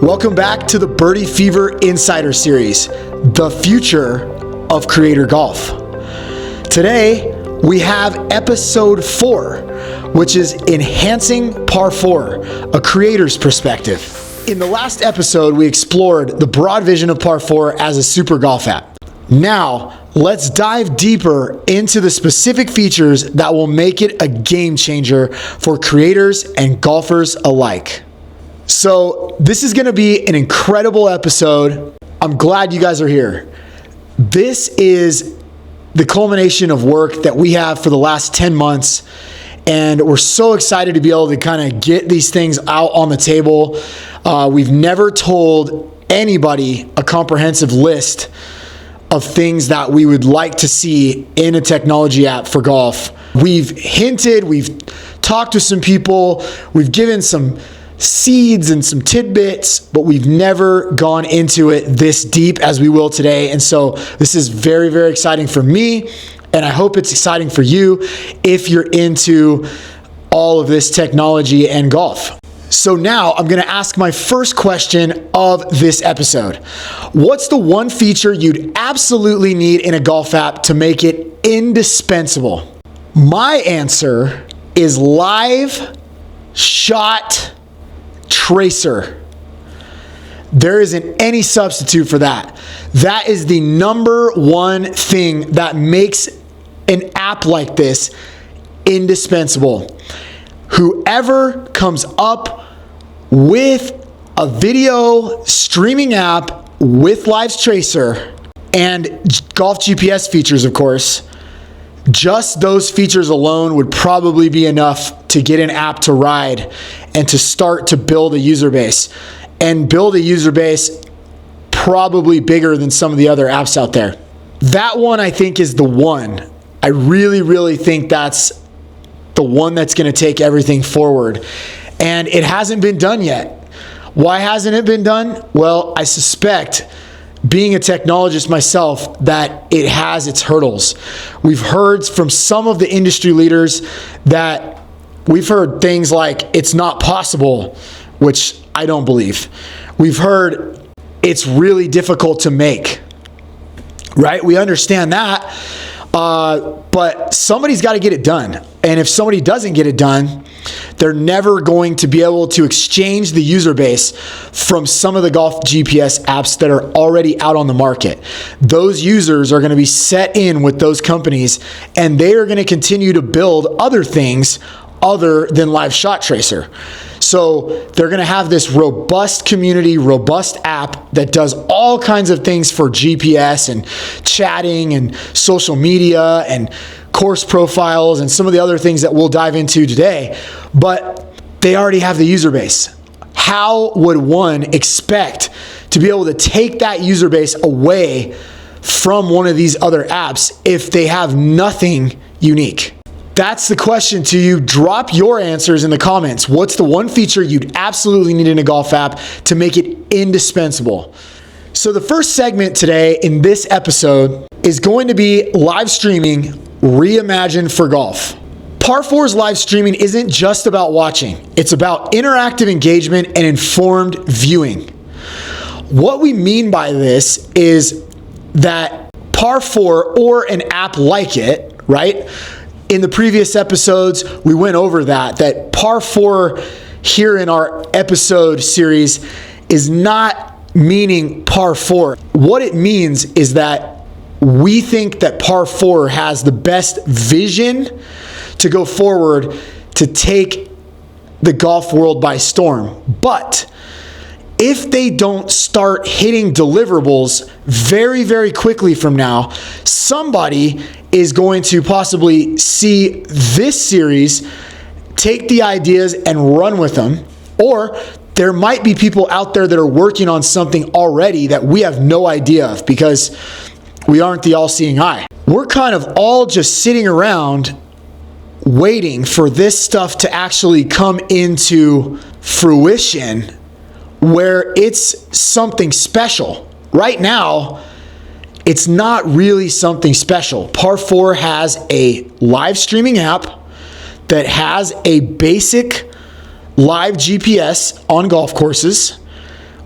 Welcome back to the Birdie Fever Insider Series, the future of creator golf. Today, we have episode 4, which is enhancing par 4, a creator's perspective. In the last episode, we explored the broad vision of par 4 as a super golf app. Now, let's dive deeper into the specific features that will make it a game changer for creators and golfers alike. So this is gonna be an incredible episode. I'm glad you guys are here. This is the culmination of work that we have for the last 10 months, and we're so excited to be able to kind of get these things out on the table. We've never told anybody a comprehensive list of things that we would like to see in a technology app for golf. We've hinted, we've talked to some people, we've given some seeds and some tidbits, but we've never gone into it this deep as we will today. And so this is very, very exciting for me, and I hope it's exciting for you if you're into all of this technology and golf. So now I'm gonna ask my first question of this episode. What's the one feature you'd absolutely need in a golf app to make it indispensable? My answer is Live Shot Tracer. There isn't any substitute for that. That is the number one thing that makes an app like this indispensable. Whoever comes up with a video streaming app with Live Tracer and golf GPS features, of course, just those features alone would probably be enough to get an app to ride and to start to build a user base, and build a user base probably bigger than some of the other apps out there. That one, I think, is the one. I really, really think that's the one that's going to take everything forward. And it hasn't been done yet. Why hasn't it been done? Well, I suspect, being a technologist myself, that it has its hurdles. We've heard from some of the industry leaders that we've heard things like it's not possible, which I don't believe. We've heard it's really difficult to make, right? We understand that, but somebody's got to get it done. And if somebody doesn't get it done, they're never going to be able to exchange the user base from some of the golf GPS apps that are already out on the market. Those users are going to be set in with those companies, and they are going to continue to build other things other than Live Shot Tracer. So they're going to have this robust community, robust app that does all kinds of things for GPS and chatting and social media and course profiles and some of the other things that we'll dive into today, but they already have the user base. How would one expect to be able to take that user base away from one of these other apps if they have nothing unique? That's the question to you. Drop your answers in the comments. What's the one feature you'd absolutely need in a golf app to make it indispensable? So the first segment today in this episode is going to be live streaming reimagined for golf. Par 4's live streaming isn't just about watching. It's about interactive engagement and informed viewing. What we mean by this is that Par 4, or an app like it, right? In the previous episodes, we went over that Par 4 here in our episode series is not meaning Par 4. What it means is that we think that Par 4 has the best vision to go forward to take the golf world by storm. But if they don't start hitting deliverables very, very quickly from now, somebody is going to possibly see this series, take the ideas and run with them, or there might be people out there that are working on something already that we have no idea of because we aren't the all-seeing eye. We're kind of all just sitting around waiting for this stuff to actually come into fruition where it's something special. Right now, it's not really something special. Par 4 has a live streaming app that has a basic live GPS on golf courses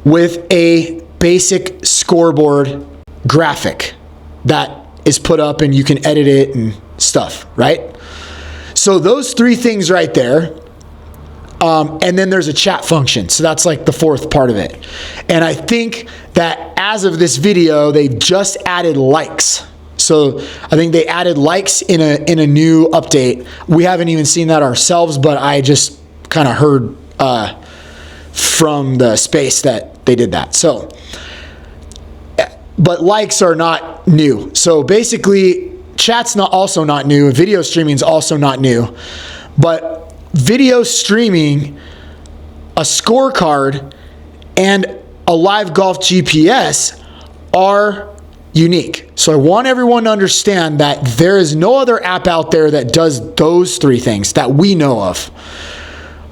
with a basic scoreboard graphic that is put up and you can edit it and stuff, right? So those three things right there. And then there's a chat function. So that's like the fourth part of it. And I think that as of this video, they just added likes. So I think they added likes in a new update. We haven't even seen that ourselves, but I just kind of heard from the space that they did that. So, but likes are not new. So basically, chat's also not new. Video streaming is also not new. But video streaming, a scorecard, and a live golf GPS are unique. So I want everyone to understand that there is no other app out there that does those three things that we know of.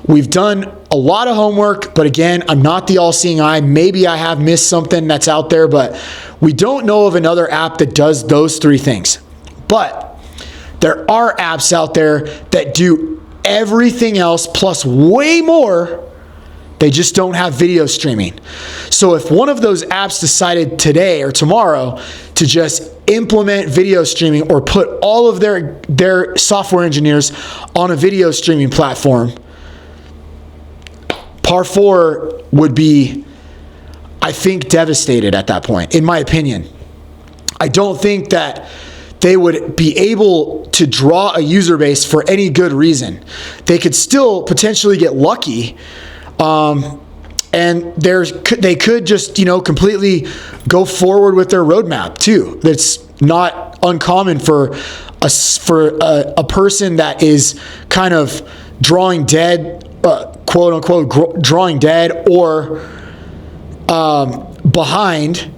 We've done a lot of homework, but again, I'm not the all-seeing eye. Maybe I have missed something that's out there, but we don't know of another app that does those three things. But there are apps out there that do everything else plus way more. They just don't have video streaming. So if one of those apps decided today or tomorrow to just implement video streaming or put all of their software engineers on a video streaming platform, Par 4 would be, I think, devastated at that point, in my opinion. I don't think that they would be able to draw a user base for any good reason. They could still potentially get lucky, and they could just, completely go forward with their roadmap too. That's not uncommon for a person that is kind of drawing dead, quote unquote, drawing dead or behind,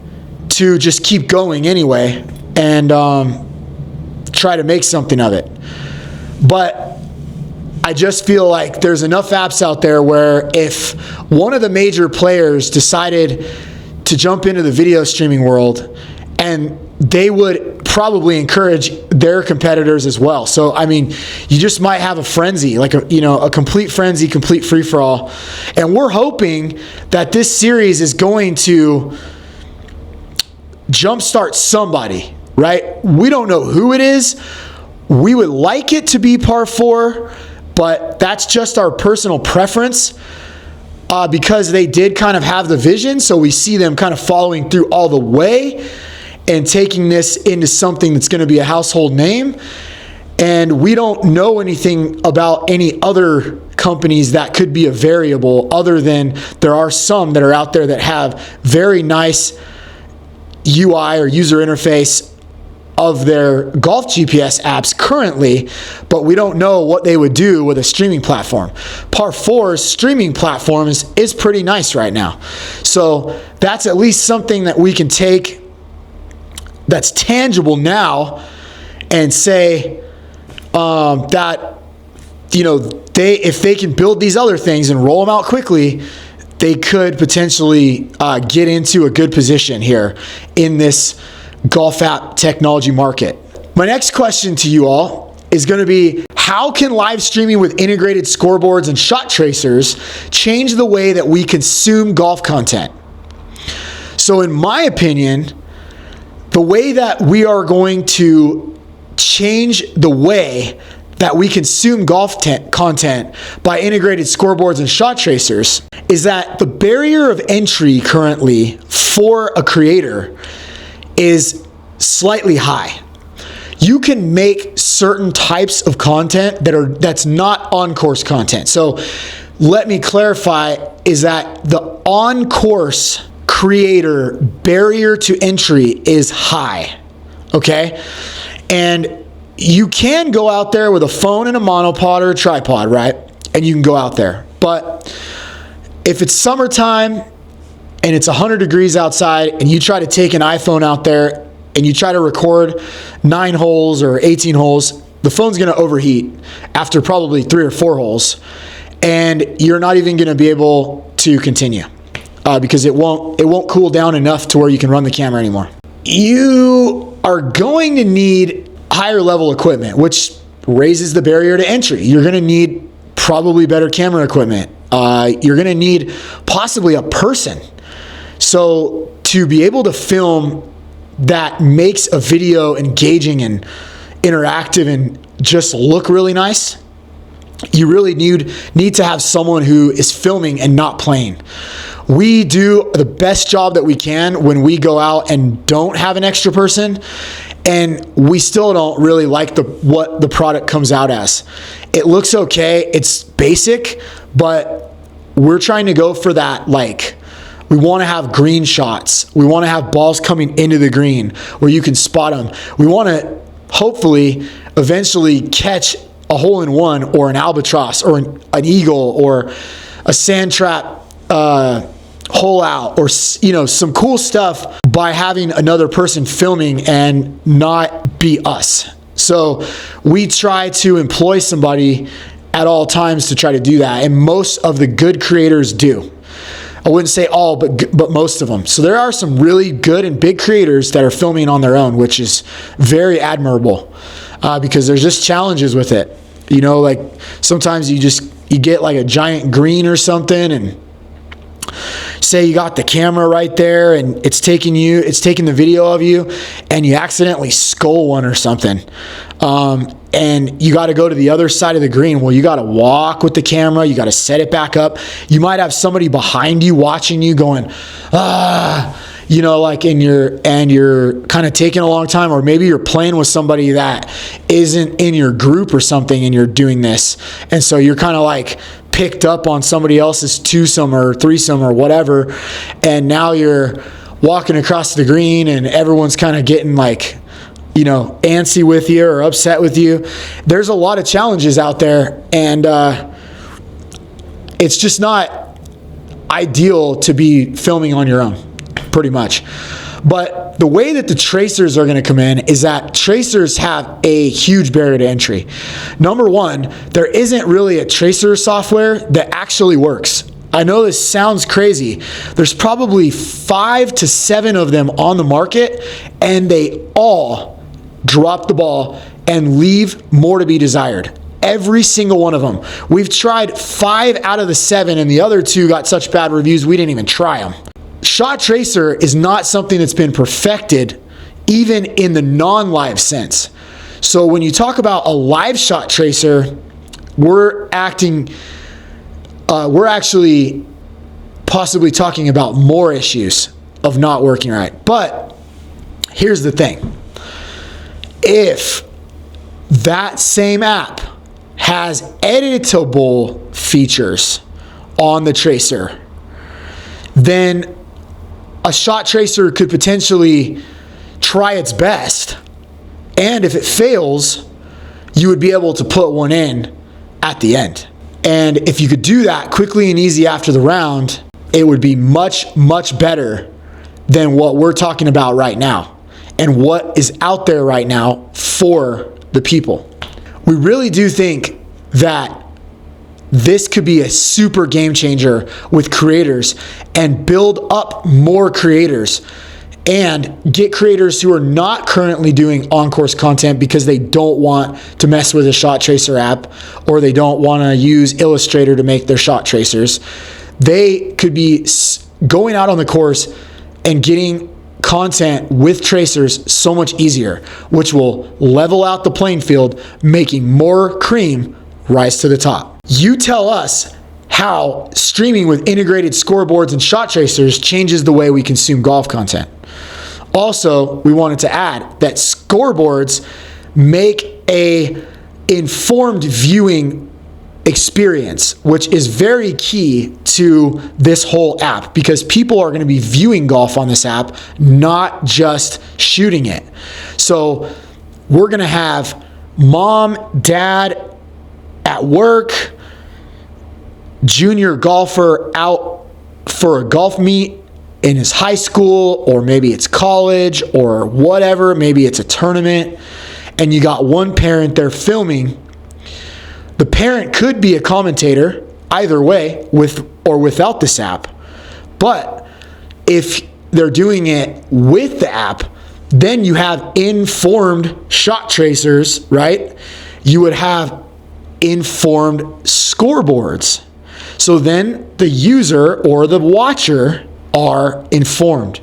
to just keep going anyway and try to make something of it. But I just feel like there's enough apps out there where if one of the major players decided to jump into the video streaming world, and they would probably encourage their competitors as well. So, I mean, you just might have a frenzy, like a complete frenzy, complete free-for-all. And we're hoping that this series is going to jumpstart somebody, right? We don't know who it is. We would like it to be Par 4, but that's just our personal preference because they did kind of have the vision. So we see them kind of following through all the way and taking this into something that's going to be a household name. And we don't know anything about any other companies that could be a variable, other than there are some that are out there that have very nice UI or user interface of their golf GPS apps currently, but we don't know what they would do with a streaming platform. Par 4's streaming platform is pretty nice right now. So that's at least something that we can take that's tangible now and say that, if they can build these other things and roll them out quickly, they could potentially get into a good position here in this golf app technology market. My next question to you all is going to be, how can live streaming with integrated scoreboards and shot tracers change the way that we consume golf content? So in my opinion, the way that we are going to change the way that we consume golf content by integrated scoreboards and shot tracers is that the barrier of entry currently for a creator is slightly high. You can make certain types of content that's not on-course content. So let me clarify, is that the on-course creator barrier to entry is high, okay? And you can go out there with a phone and a monopod or a tripod, right? And you can go out there. But if it's summertime and it's 100 degrees outside and you try to take an iPhone out there and you try to record 9 holes or 18 holes, the phone's going to overheat after probably 3 or 4 holes, and you're not even going to be able to continue because it won't cool down enough to where you can run the camera anymore. You are going to need higher level equipment, which raises the barrier to entry. You're going to need probably better camera equipment. You're going to need possibly a person So to be able to film that makes a video engaging and interactive and just look really nice, you really need to have someone who is filming and not playing. We do the best job that we can when we go out and don't have an extra person, and we still don't really like what the product comes out as. It looks okay, it's basic, but we're trying to go for that, like, we want to have green shots. We want to have balls coming into the green where you can spot them. We want to hopefully eventually catch a hole-in-one or an albatross or an eagle or a sand trap hole out, or some cool stuff by having another person filming and not be us. So we try to employ somebody at all times to try to do that, and most of the good creators do. I wouldn't say all, but most of them. So there are some really good and big creators that are filming on their own, which is very admirable, because there's just challenges with it. Like sometimes you get like a giant green or something, and say you got the camera right there and it's taking the video of you, and you accidentally skull one or something. And you got to go to the other side of the green. Well, you got to walk with the camera. You got to set it back up. You might have somebody behind you watching you going, like and you're kind of taking a long time, or maybe you're playing with somebody that isn't in your group or something, and you're doing this. And so you're kind of like picked up on somebody else's twosome or threesome or whatever. And now you're walking across the green and everyone's kind of getting like, antsy with you or upset with you. There's a lot of challenges out there, and it's just not ideal to be filming on your own, pretty much. But the way that the tracers are going to come in is that tracers have a huge barrier to entry. Number one, there isn't really a tracer software that actually works. I know this sounds crazy. There's probably 5 to 7 of them on the market, and they all drop the ball and leave more to be desired. Every single one of them. We've tried 5 out of the 7, and the other 2 got such bad reviews we didn't even try them. Shot Tracer is not something that's been perfected even in the non-live sense. So when you talk about a live shot tracer, we're actually possibly talking about more issues of not working right. But here's the thing. If that same app has editable features on the tracer, then a shot tracer could potentially try its best. And if it fails, you would be able to put one in at the end. And if you could do that quickly and easy after the round, it would be much, much better than what we're talking about right now and what is out there right now for the people. We really do think that this could be a super game changer with creators, and build up more creators and get creators who are not currently doing on-course content because they don't want to mess with a shot tracer app, or they don't want to use Illustrator to make their shot tracers. They could be going out on the course and getting content with tracers so much easier, which will level out the playing field, making more cream rise to the top. You tell us how streaming with integrated scoreboards and shot tracers changes the way we consume golf content. Also, we wanted to add that scoreboards make a informed viewing experience, which is very key to this whole app, because people are going to be viewing golf on this app, not just shooting it. So we're going to have mom, dad at work, junior golfer out for a golf meet in his high school, or maybe it's college or whatever, maybe it's a tournament, and you got one parent there filming. The parent could be a commentator either way, with or without this app. But if they're doing it with the app, then you have informed shot tracers, right? You would have informed scoreboards. So then the user or the watcher are informed.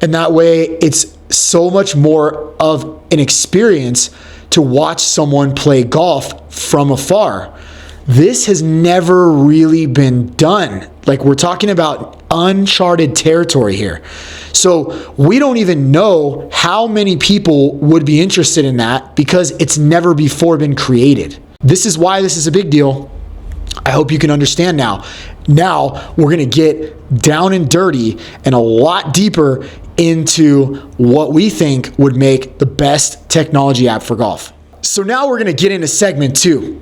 And that way it's so much more of an experience to watch someone play golf from afar. This has never really been done. Like, we're talking about uncharted territory here. So we don't even know how many people would be interested in that because it's never before been created. This is why this is a big deal. I hope you can understand now. Now we're going to get down and dirty and a lot deeper into what we think would make the best technology app for golf. So now we're going to get into segment 2,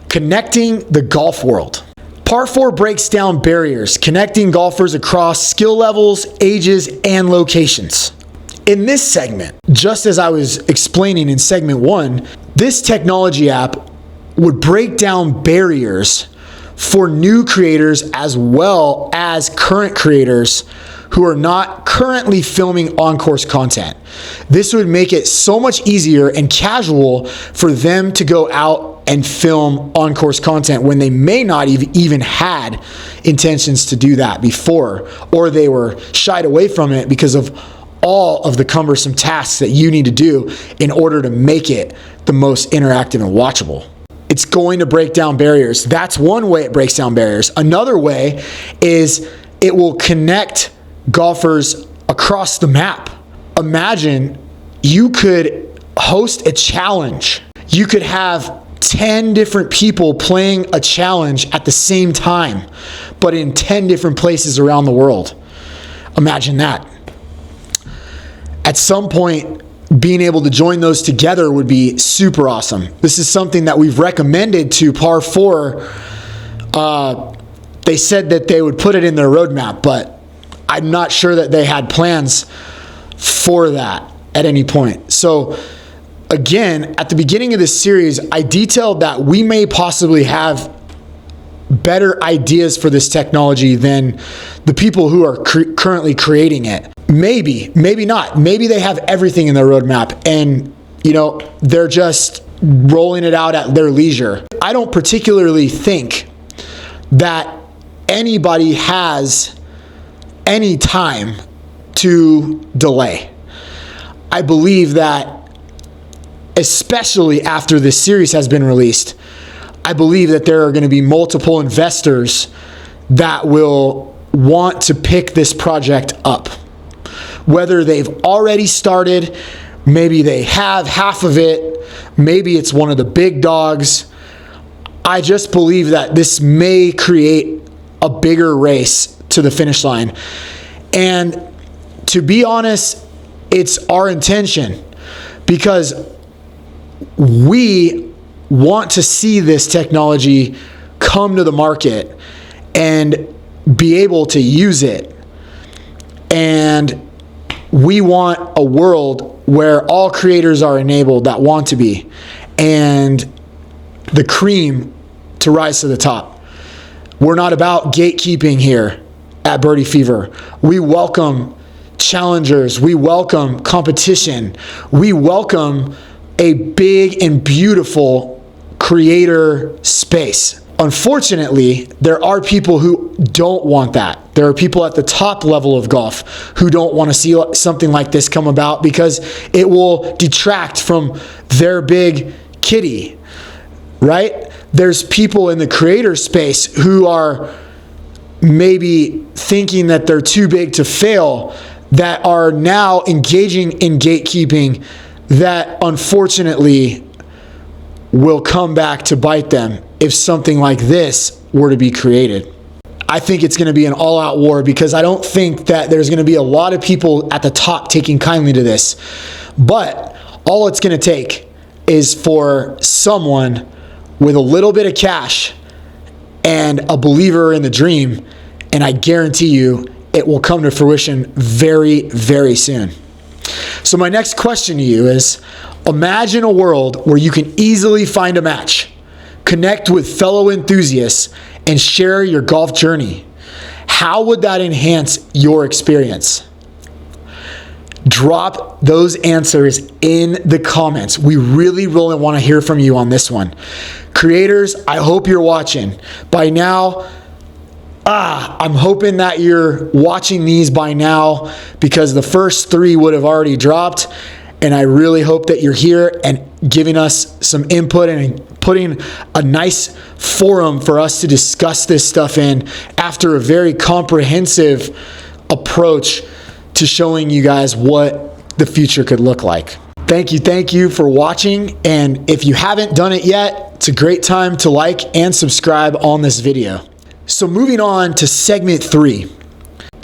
connecting the golf world. Par 4 breaks down barriers, connecting golfers across skill levels, ages, and locations. In this segment, just as I was explaining in segment 1, this technology app would break down barriers for new creators as well as current creators who are not currently filming on-course content. This would make it so much easier and casual for them to go out and film on-course content when they may not even had intentions to do that before, or they were shied away from it because of all of the cumbersome tasks that you need to do in order to make it the most interactive and watchable. It's going to break down barriers. That's one way it breaks down barriers. Another way is it will connect golfers across the map. Imagine you could host a challenge. You could have 10 different people playing a challenge at the same time, but in 10 different places around the world. Imagine that. At some point, being able to join those together would be super awesome. This is something that we've recommended to Par 4. They said that they would put it in their roadmap, but I'm not sure that they had plans for that at any point. So again, at the beginning of this series, I detailed that we may possibly have better ideas for this technology than the people who are currently creating it. Maybe not. Maybe they have everything in their roadmap and, they're just rolling it out at their leisure. I don't particularly think that anybody has any time to delay. I believe that, especially after this series has been released, I believe that there are going to be multiple investors that will want to pick this project up. Whether they've already started, maybe they have half of it, maybe it's one of the big dogs. I just believe that this may create a bigger race to the finish line. And to be honest, it's our intention because we want to see this technology come to the market and be able to use it. And we want a world where all creators are enabled that want to be, and the cream to rise to the top. We're not about gatekeeping here at Birdie Fever. We welcome challengers. We welcome competition. We welcome a big and beautiful creator space. Unfortunately, there are people who don't want that. There are people at the top level of golf who don't want to see something like this come about because it will detract from their big kitty, right? There's people in the creator space who are maybe thinking that they're too big to fail, that are now engaging in gatekeeping that unfortunately will come back to bite them if something like this were to be created. I think it's going to be an all-out war because I don't think that there's going to be a lot of people at the top taking kindly to this. But all it's going to take is for someone with a little bit of cash and a believer in the dream, and I guarantee you it will come to fruition very, very soon. So my next question to you is, imagine a world where you can easily find a match, connect with fellow enthusiasts, and share your golf journey. How would that enhance your experience? Drop those answers in the comments. We really, really want to hear from you on this one. Creators, I hope you're watching. By now, I'm hoping that you're watching these by now because the first 3 would have already dropped. And I really hope that you're here and giving us some input and putting a nice forum for us to discuss this stuff in after a very comprehensive approach to showing you guys what the future could look like. Thank you for watching. And if you haven't done it yet, it's a great time to like and subscribe on this video. So moving on to segment 3,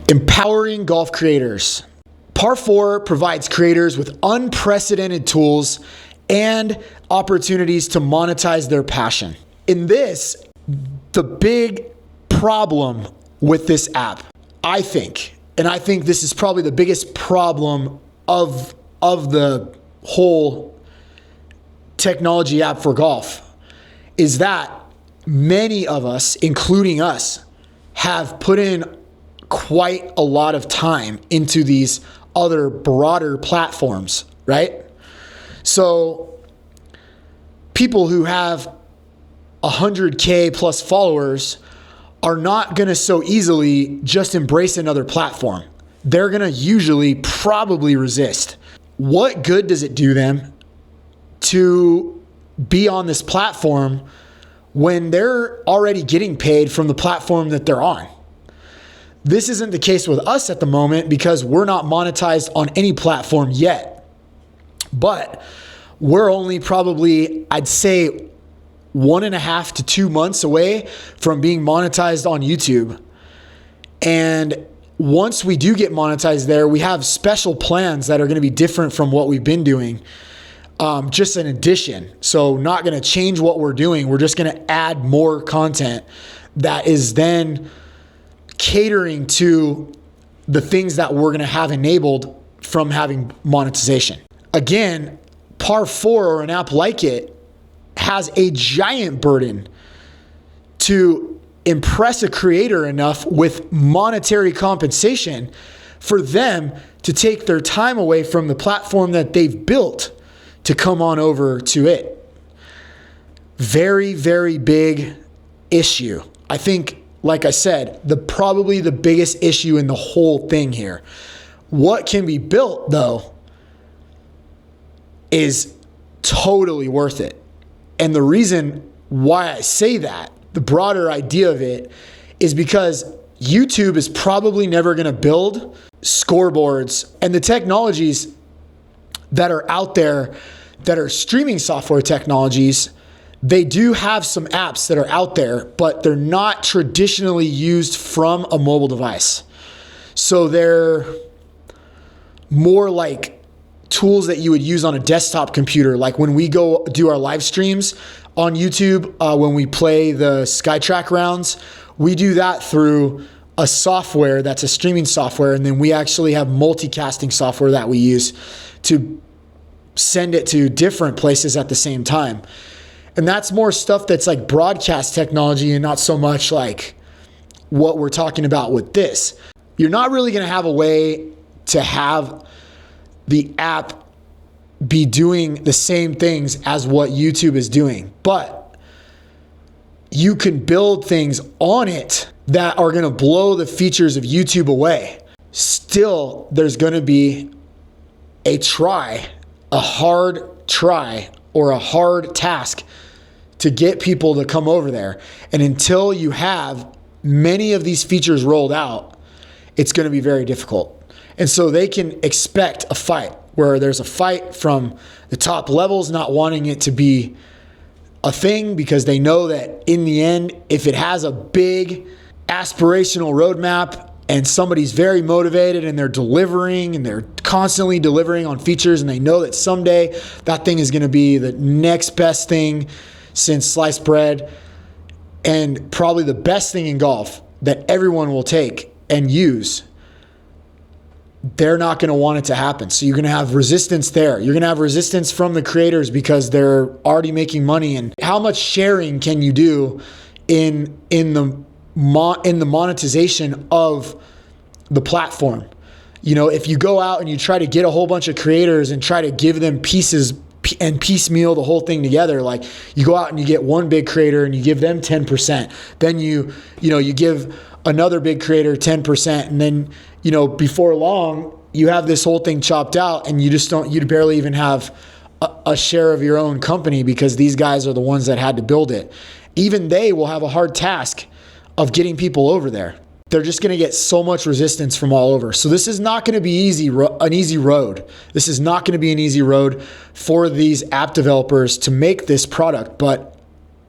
empowering golf creators. Par 4 provides creators with unprecedented tools and opportunities to monetize their passion. In this, the big problem with this app, I think this is probably the biggest problem of the whole technology app for golf, is that many of us, including us, have put in quite a lot of time into these other broader platforms, right? So people who have 100K plus followers are not going to so easily just embrace another platform. They're going to usually probably resist. What good does it do them to be on this platform when they're already getting paid from the platform that they're on? This isn't the case with us at the moment because we're not monetized on any platform yet. But we're only probably, I'd say, 1.5 to 2 months away from being monetized on YouTube. And once we do get monetized there, we have special plans that are going to be different from what we've been doing. Just an addition. So not going to change what we're doing. We're just going to add more content that is then catering to the things that we're going to have enabled from having monetization. Again, Par 4 or an app like it has a giant burden to impress a creator enough with monetary compensation for them to take their time away from the platform that they've built to come on over to it. Very, very big issue. I think, like I said, probably the biggest issue in the whole thing here. What can be built, though, is totally worth it. And the reason why I say that, the broader idea of it, is because YouTube is probably never going to build scoreboards and the technologies that are out there that are streaming software technologies. They do have some apps that are out there, but they're not traditionally used from a mobile device. So they're more like tools that you would use on a desktop computer. Like when we go do our live streams on YouTube, when we play the SkyTrack rounds, we do that through a software that's a streaming software. And then we actually have multicasting software that we use to send it to different places at the same time. And that's more stuff that's like broadcast technology and not so much like what we're talking about with this. You're not really going to have a way to have the app be doing the same things as what YouTube is doing, but you can build things on it that are going to blow the features of YouTube away. Still, there's going to be a hard try or a hard task to get people to come over there. And until you have many of these features rolled out, it's going to be very difficult. And so they can expect a fight where there's a fight from the top levels not wanting it to be a thing because they know that in the end, if it has a big aspirational roadmap and somebody's very motivated and they're delivering and they're constantly delivering on features and they know that someday that thing is going to be the next best thing since sliced bread and probably the best thing in golf that everyone will take and use, they're not going to want it to happen. So you're going to have resistance there. You're going to have resistance from the creators because they're already making money. And how much sharing can you do in the monetization of the platform? You know, if you go out and you try to get a whole bunch of creators and try to give them pieces and piecemeal the whole thing together, like you go out and you get one big creator and you give them 10%. Then you give another big creator 10%. And then, before long, you have this whole thing chopped out and you barely even have a share of your own company because these guys are the ones that had to build it. Even they will have a hard task of getting people over there. They're just going to get so much resistance from all over. So this is not going to be an easy road. This is not going to be an easy road for these app developers to make this product. But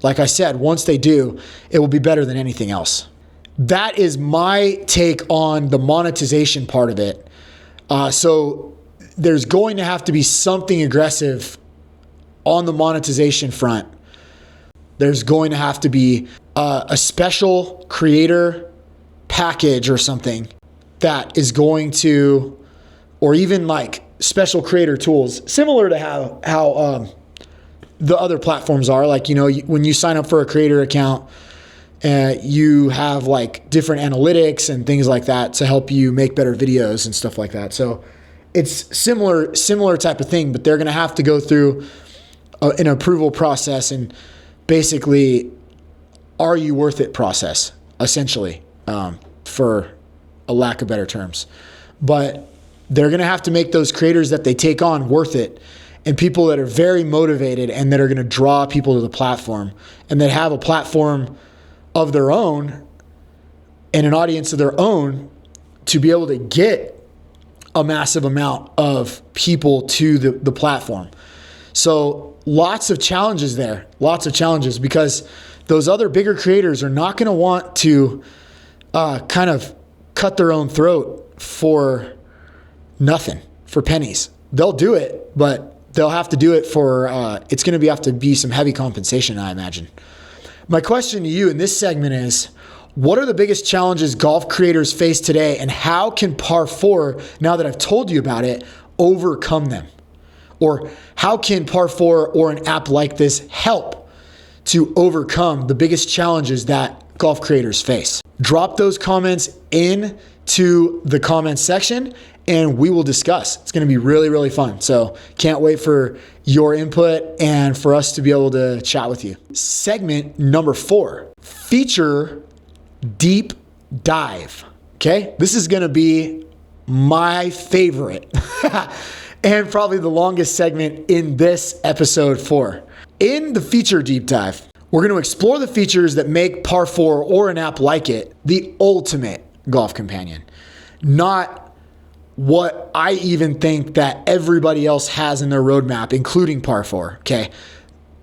like I said, once they do, it will be better than anything else. That is my take on the monetization part of it. So there's going to have to be something aggressive on the monetization front. There's going to have to be a special creator package or something that is going to, or even like special creator tools, similar to how the other platforms are. Like, when you sign up for a creator account, you have like different analytics and things like that to help you make better videos and stuff like that. So it's similar type of thing, but they're going to have to go through an approval process and basically, are you worth it process, essentially, for a lack of better terms. But they're going to have to make those creators that they take on worth it, and people that are very motivated and that are going to draw people to the platform and that have a platform of their own and an audience of their own to be able to get a massive amount of people to the platform. So lots of challenges there, because those other bigger creators are not going to want to kind of cut their own throat for nothing, for pennies. They'll do it, but they'll have to do it for, it's going to have to be some heavy compensation, I imagine. My question to you in this segment is, what are the biggest challenges golf creators face today, and how can Par 4, now that I've told you about it, overcome them? Or how can Par 4 or an app like this help to overcome the biggest challenges that golf creators face? Drop those comments into the comments section and we will discuss. It's going to be really, really fun. So can't wait for your input and for us to be able to chat with you. Segment number 4, feature deep dive. Okay. This is going to be my favorite and probably the longest segment in this episode 4. In the feature deep dive, we're going to explore the features that make Par 4 or an app like it the ultimate golf companion. Not what I even think that everybody else has in their roadmap, including Par 4. Okay.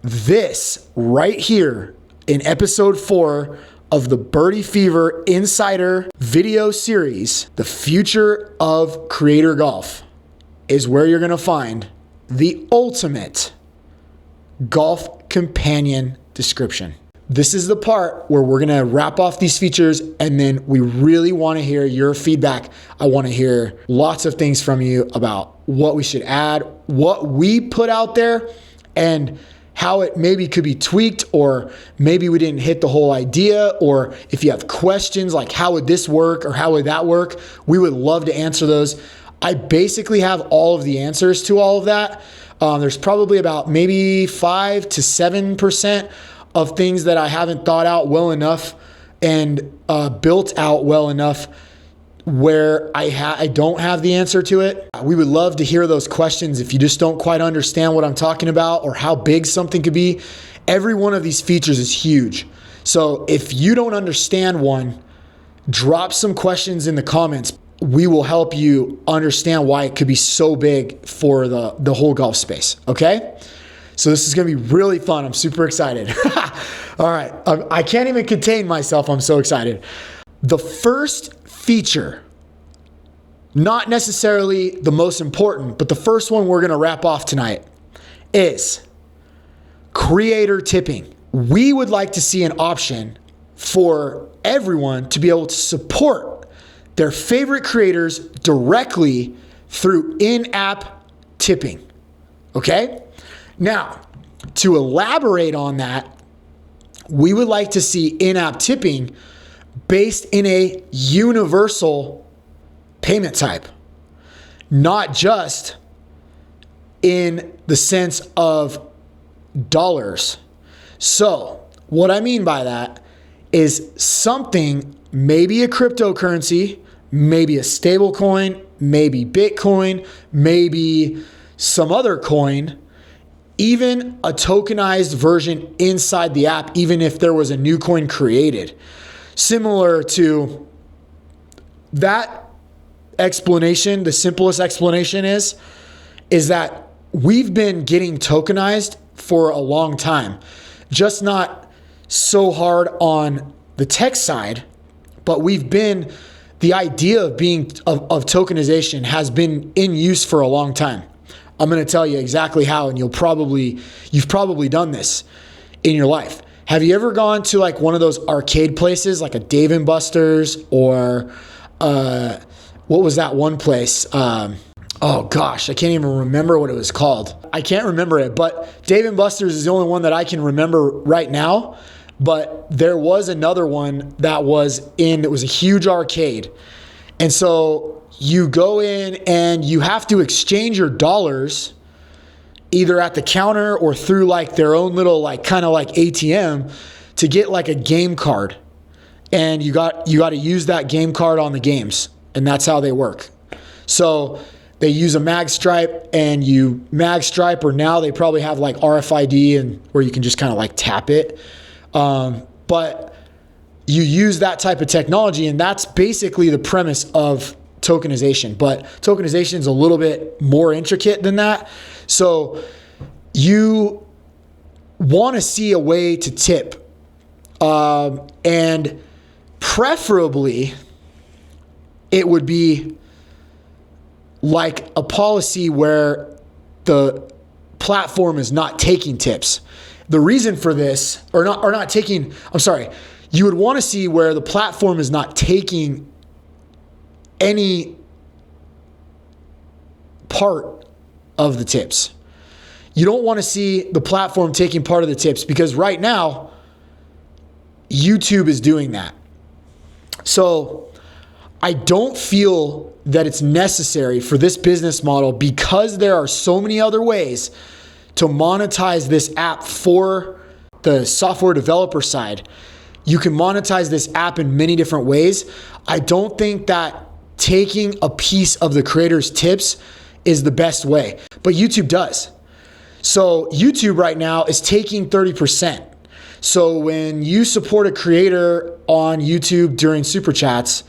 This right here in episode 4 of the Birdie Fever Insider video series, the future of creator golf, is where you're going to find the ultimate golf companion description. This is the part where we're going to wrap off these features, and then we really want to hear your feedback. I want to hear lots of things from you about what we should add, what we put out there, and how it maybe could be tweaked, or maybe we didn't hit the whole idea, or if you have questions like how would this work or how would that work, we would love to answer those. I basically have all of the answers to all of that. There's probably about maybe 5 to 7% of things that I haven't thought out well enough and built out well enough where I don't have the answer to it. We would love to hear those questions if you just don't quite understand what I'm talking about or how big something could be. Every one of these features is huge. So if you don't understand one, drop some questions in the comments. We will help you understand why it could be so big for the whole golf space, okay? So this is going to be really fun. I'm super excited. All right. I can't even contain myself. I'm so excited. The first feature, not necessarily the most important, but the first one we're going to wrap off tonight is creator tipping. We would like to see an option for everyone to be able to support their favorite creators directly through in-app tipping. Okay? Now, to elaborate on that, we would like to see in-app tipping based in a universal payment type, not just in the sense of dollars. So, what I mean by that is something maybe a cryptocurrency, maybe a stable coin, maybe Bitcoin, maybe some other coin, even a tokenized version inside the app, even if there was a new coin created. Similar to that explanation, the simplest explanation is that we've been getting tokenized for a long time, just not so hard on the tech side, but the idea of tokenization has been in use for a long time. I'm going to tell you exactly how, and you've probably done this in your life. Have you ever gone to like one of those arcade places, like a Dave & Buster's, or what was that one place? Oh gosh, I can't even remember what it was called. I can't remember it, but Dave & Buster's is the only one that I can remember right now. But there was another one that was a huge arcade. And so you go in and you have to exchange your dollars either at the counter or through like their own little like kind of like ATM to get like a game card. And you got to use that game card on the games, and that's how they work. So they use a mag stripe, and you mag stripe, or now they probably have like RFID and where you can just kind of like tap it. But you use that type of technology, and that's basically the premise of tokenization. But tokenization is a little bit more intricate than that. So you want to see a way to tip, and preferably it would be like a policy where the platform is not taking tips. The reason for this, you would want to see where the platform is not taking any part of the tips. You don't want to see the platform taking part of the tips, because right now, YouTube is doing that. So I don't feel that it's necessary for this business model, because there are so many other ways to monetize this app for the software developer side. You can monetize this app in many different ways. I don't think that taking a piece of the creator's tips is the best way, but YouTube does. So YouTube right now is taking 30%. So when you support a creator on YouTube during Super Chats,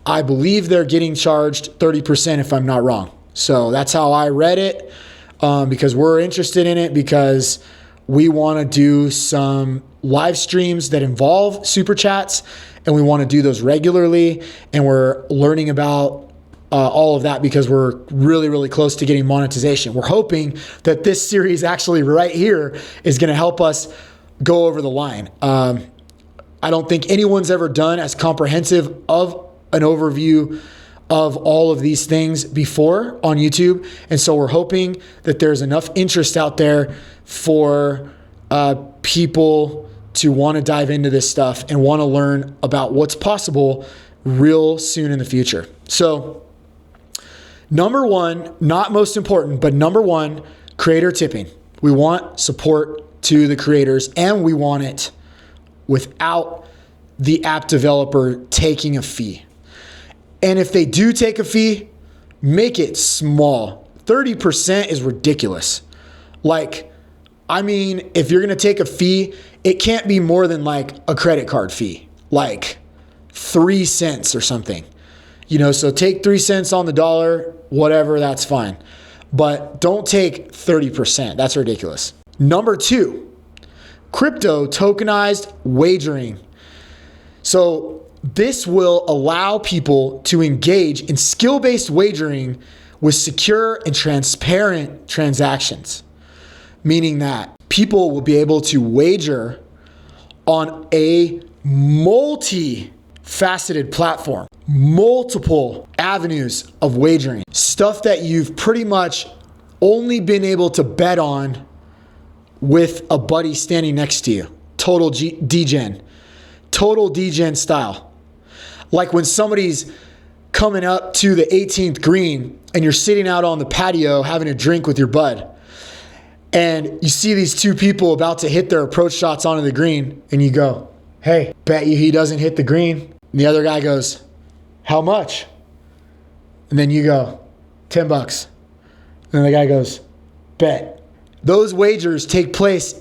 I believe they're getting charged 30% if I'm not wrong. So that's how I read it, because we're interested in it, because we want to do some live streams that involve Super Chats, and we want to do those regularly. And we're learning about all of that because we're really, really close to getting monetization. We're hoping that this series actually right here is going to help us go over the line. I don't think anyone's ever done as comprehensive of an overview of all of these things before on YouTube. And so we're hoping that there's enough interest out there for people to want to dive into this stuff and want to learn about what's possible real soon in the future. So number one, not most important, but number one, creator tipping. We want support to the creators, and we want it without the app developer taking a fee. And if they do take a fee, make it small. 30% is ridiculous. Like, I mean, if you're going to take a fee, it can't be more than like a credit card fee, like 3 cents or something. So take 3 cents on the dollar, whatever, that's fine. But don't take 30%. That's ridiculous. Number two, crypto tokenized wagering. So this will allow people to engage in skill-based wagering with secure and transparent transactions, meaning that people will be able to wager on a multi-faceted platform, multiple avenues of wagering, stuff that you've pretty much only been able to bet on with a buddy standing next to you. Total degen style. Like when somebody's coming up to the 18th green and you're sitting out on the patio having a drink with your bud, and you see these two people about to hit their approach shots onto the green, and you go, hey, bet you he doesn't hit the green. And the other guy goes, how much? And then you go, $10. And the guy goes, bet. Those wagers take place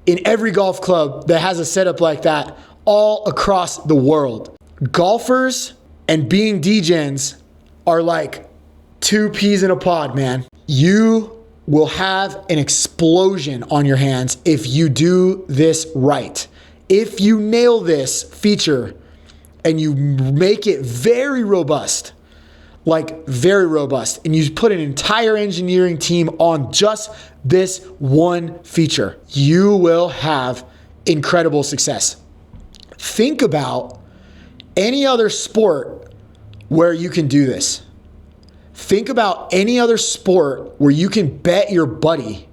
in every golf club that has a setup like that all across the world. Golfers and being DJs are like two peas in a pod, man. You will have an explosion on your hands if you do this right. If you nail this feature and you make it very robust, like very robust, and you put an entire engineering team on just this one feature, you will have incredible success. Think about any other sport where you can do this. Think about any other sport where you can bet your buddy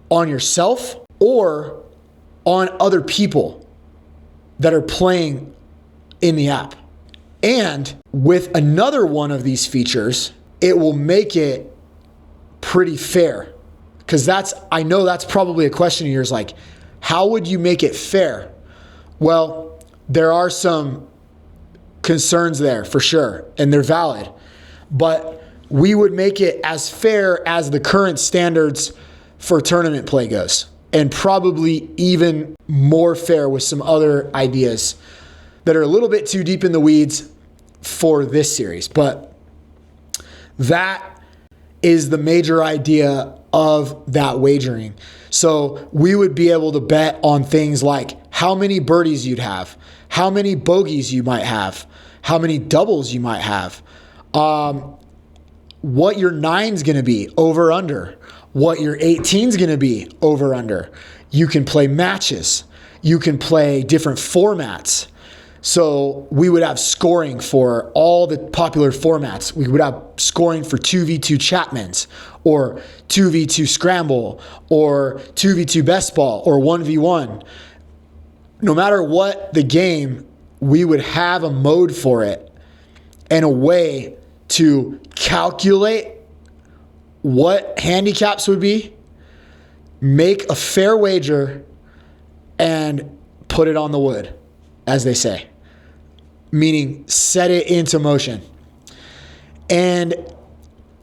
on yourself or on other people that are playing in the app. And with another one of these features, it will make it pretty fair. Because I know that's probably a question of yours, like, how would you make it fair? Well, there are some concerns there for sure, and they're valid. But we would make it as fair as the current standards for tournament play goes, and probably even more fair with some other ideas that are a little bit too deep in the weeds for this series. But that is the major idea of that wagering. So we would be able to bet on things like how many birdies you'd have, how many bogeys you might have, how many doubles you might have, what your 9's going to be, over, under, what your 18's going to be, over, under. You can play matches. You can play different formats. So we would have scoring for all the popular formats. We would have scoring for 2v2 Chapmans, or 2v2 Scramble, or 2v2 Best Ball, or 1v1. No matter what the game, we would have a mode for it and a way to calculate what handicaps would be, make a fair wager, and put it on the wood, as they say. Meaning set it into motion. And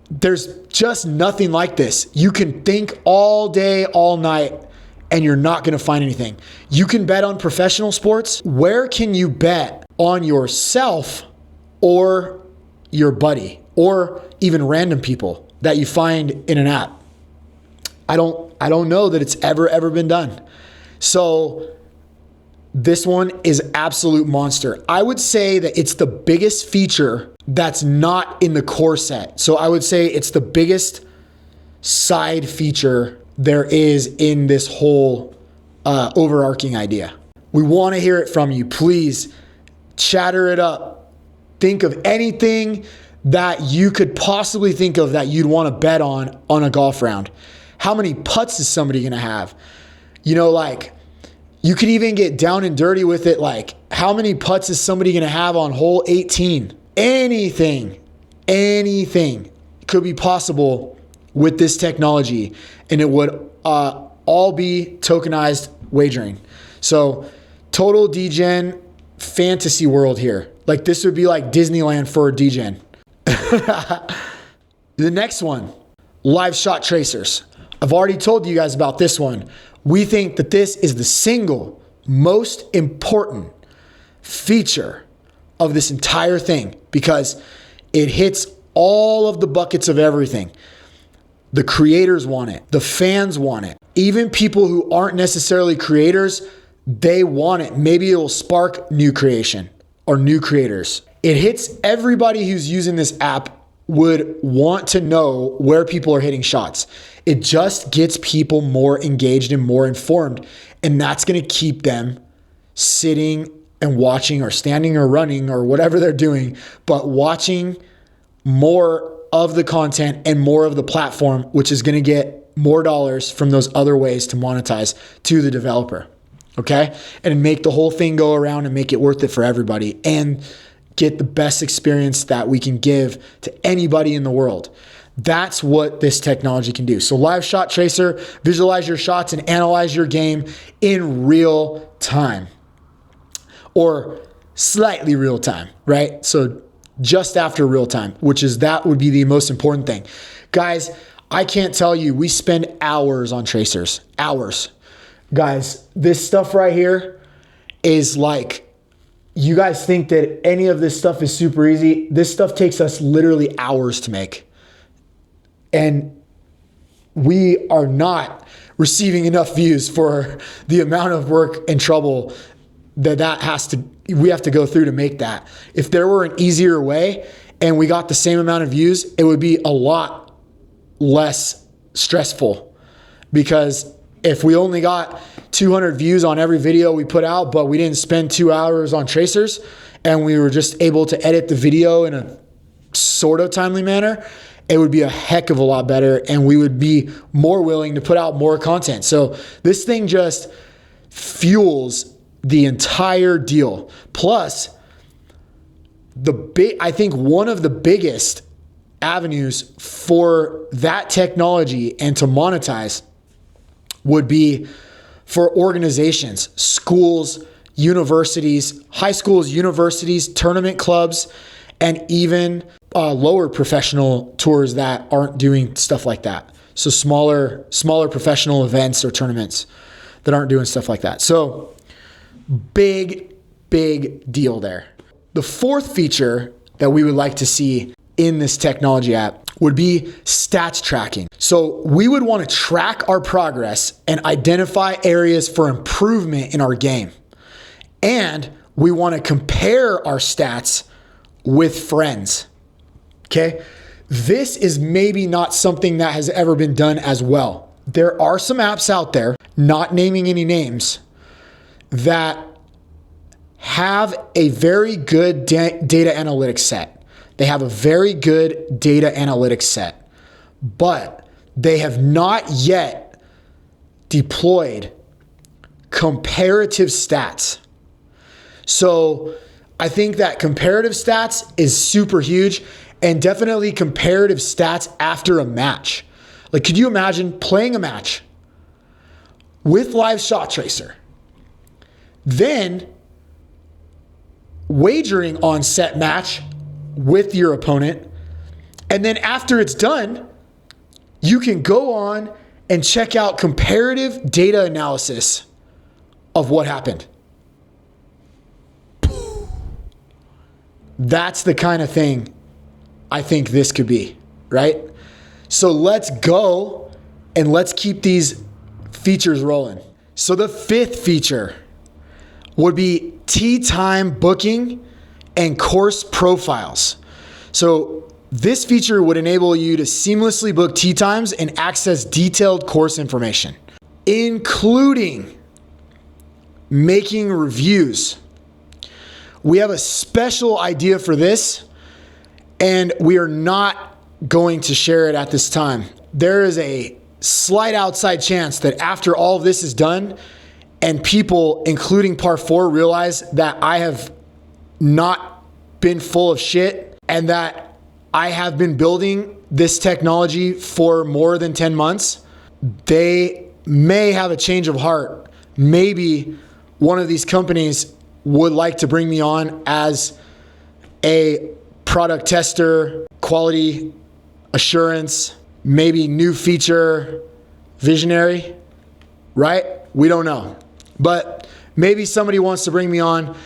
there's just nothing like this. You can think all day, all night, and you're not going to find anything. You can bet on professional sports. Where can you bet on yourself or your buddy, or even random people that you find in an app? I don't know that it's ever been done. So this one is absolute monster. I would say that it's the biggest feature that's not in the core set. So I would say it's the biggest side feature there is in this whole overarching idea. We want to hear it from you. Please chatter it up. Think of anything that you could possibly think of that you'd want to bet on a golf round. How many putts is somebody going to have? You know, like, you could even get down and dirty with it. Like, how many putts is somebody going to have on hole 18? Anything could be possible with this technology, and it would all be tokenized wagering. So total degen fantasy world here. Like, this would be like Disneyland for a degen. The next one, live shot tracers. I've already told you guys about this one. We think that this is the single most important feature of this entire thing because it hits all of the buckets of everything. The creators want it. The fans want it. Even people who aren't necessarily creators, they want it. Maybe it will spark new creation or new creators. It hits everybody who's using this app would want to know where people are hitting shots. It just gets people more engaged and more informed. And that's going to keep them sitting and watching or standing or running or whatever they're doing, but watching more of the content and more of the platform, which is going to get more dollars from those other ways to monetize to the developer. Okay? And make the whole thing go around and make it worth it for everybody and get the best experience that we can give to anybody in the world. That's what this technology can do. So live shot tracer, visualize your shots and analyze your game in real time. Or slightly real time, right? So just after real time, that would be the most important thing. Guys, I can't tell you, we spend hours on tracers, hours. Guys, this stuff right here is like, you guys think that any of this stuff is super easy. This stuff takes us literally hours to make. And we are not receiving enough views for the amount of work and trouble we have to go through to make that. If there were an easier way and we got the same amount of views, it would be a lot less stressful, because if we only got 200 views on every video we put out, but we didn't spend 2 hours on tracers and we were just able to edit the video in a sort of timely manner, it would be a heck of a lot better and we would be more willing to put out more content. So this thing just fuels the entire deal. Plus, I think one of the biggest avenues for that technology and to monetize would be for organizations, schools, universities, high schools, universities, tournament clubs, and even lower professional tours that aren't doing stuff like that. So smaller professional events or tournaments that aren't doing stuff like that. So big deal there. The fourth feature that we would like to see in this technology app would be stats tracking. So we would want to track our progress and identify areas for improvement in our game. And we want to compare our stats with friends. Okay? This is maybe not something that has ever been done as well. There are some apps out there, not naming any names, that have a very good data analytics set. They have a very good data analytics set, but they have not yet deployed comparative stats. So I think that comparative stats is super huge, and definitely comparative stats after a match. Like, could you imagine playing a match with Live Shot Tracer, then wagering on set match with your opponent, and then after it's done, you can go on and check out comparative data analysis of what happened. That's the kind of thing I think this could be, right? So let's go and let's keep these features rolling. So the fifth feature would be tee time booking and course profiles. So this feature would enable you to seamlessly book tee times and access detailed course information, including making reviews. We have a special idea for this, and we are not going to share it at this time. There is a slight outside chance that after all of this is done and people, including Par 4, realize that I have not been full of shit and that I have been building this technology for more than 10 months, they may have a change of heart. Maybe one of these companies would like to bring me on as a product tester, quality assurance, maybe new feature visionary, right? We don't know. But maybe somebody wants to bring me on,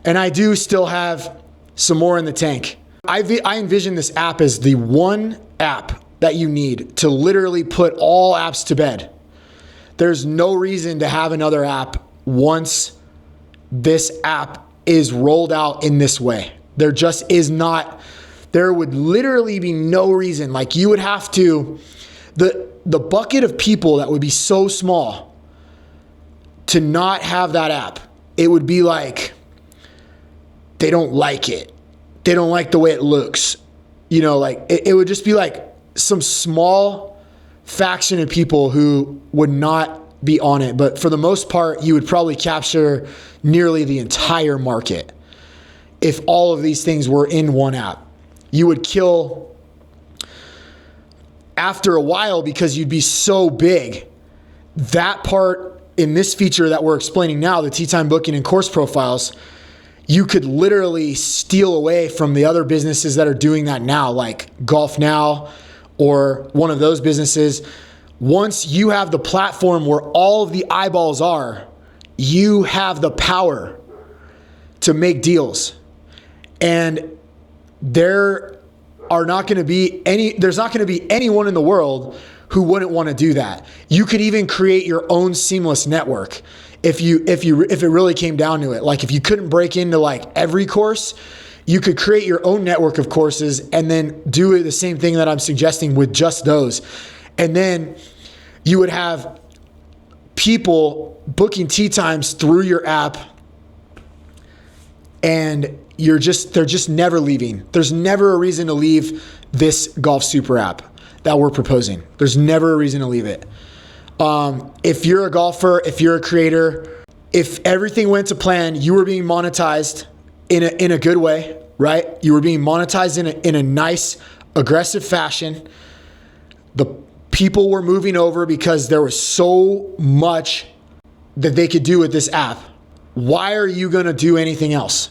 and I do still have some more in the tank. I envision this app as the one app that you need to literally put all apps to bed. There's no reason to have another app once this app is rolled out in this way. There just is not, there would literally be no reason. Like, you would have to, the bucket of people that would be so small to not have that app, it would be like, they don't like it. They don't like the way it looks. You know, like it would just be like some small faction of people who would not be on it. But for the most part, you would probably capture nearly the entire market if all of these things were in one app. You would kill after a while because you'd be so big. That part in this feature that we're explaining now, the tee time booking and course profiles, you could literally steal away from the other businesses that are doing that now, like Golf Now or one of those businesses. Once you have the platform where all of the eyeballs are, you have the power to make deals. And there's not going to be anyone in the world who wouldn't want to do that. You could even create your own seamless network if it really came down to it. Like if you couldn't break into like every course, you could create your own network of courses and then do the same thing that I'm suggesting with just those. And then you would have people booking tee times through your app, and they're just never leaving. There's never a reason to leave this Golf Super app that we're proposing. There's never a reason to leave it. If you're a golfer, if you're a creator, if everything went to plan, you were being monetized in a good way, right? You were being monetized in a nice, aggressive fashion. The people were moving over because there was so much that they could do with this app. Why are you going to do anything else?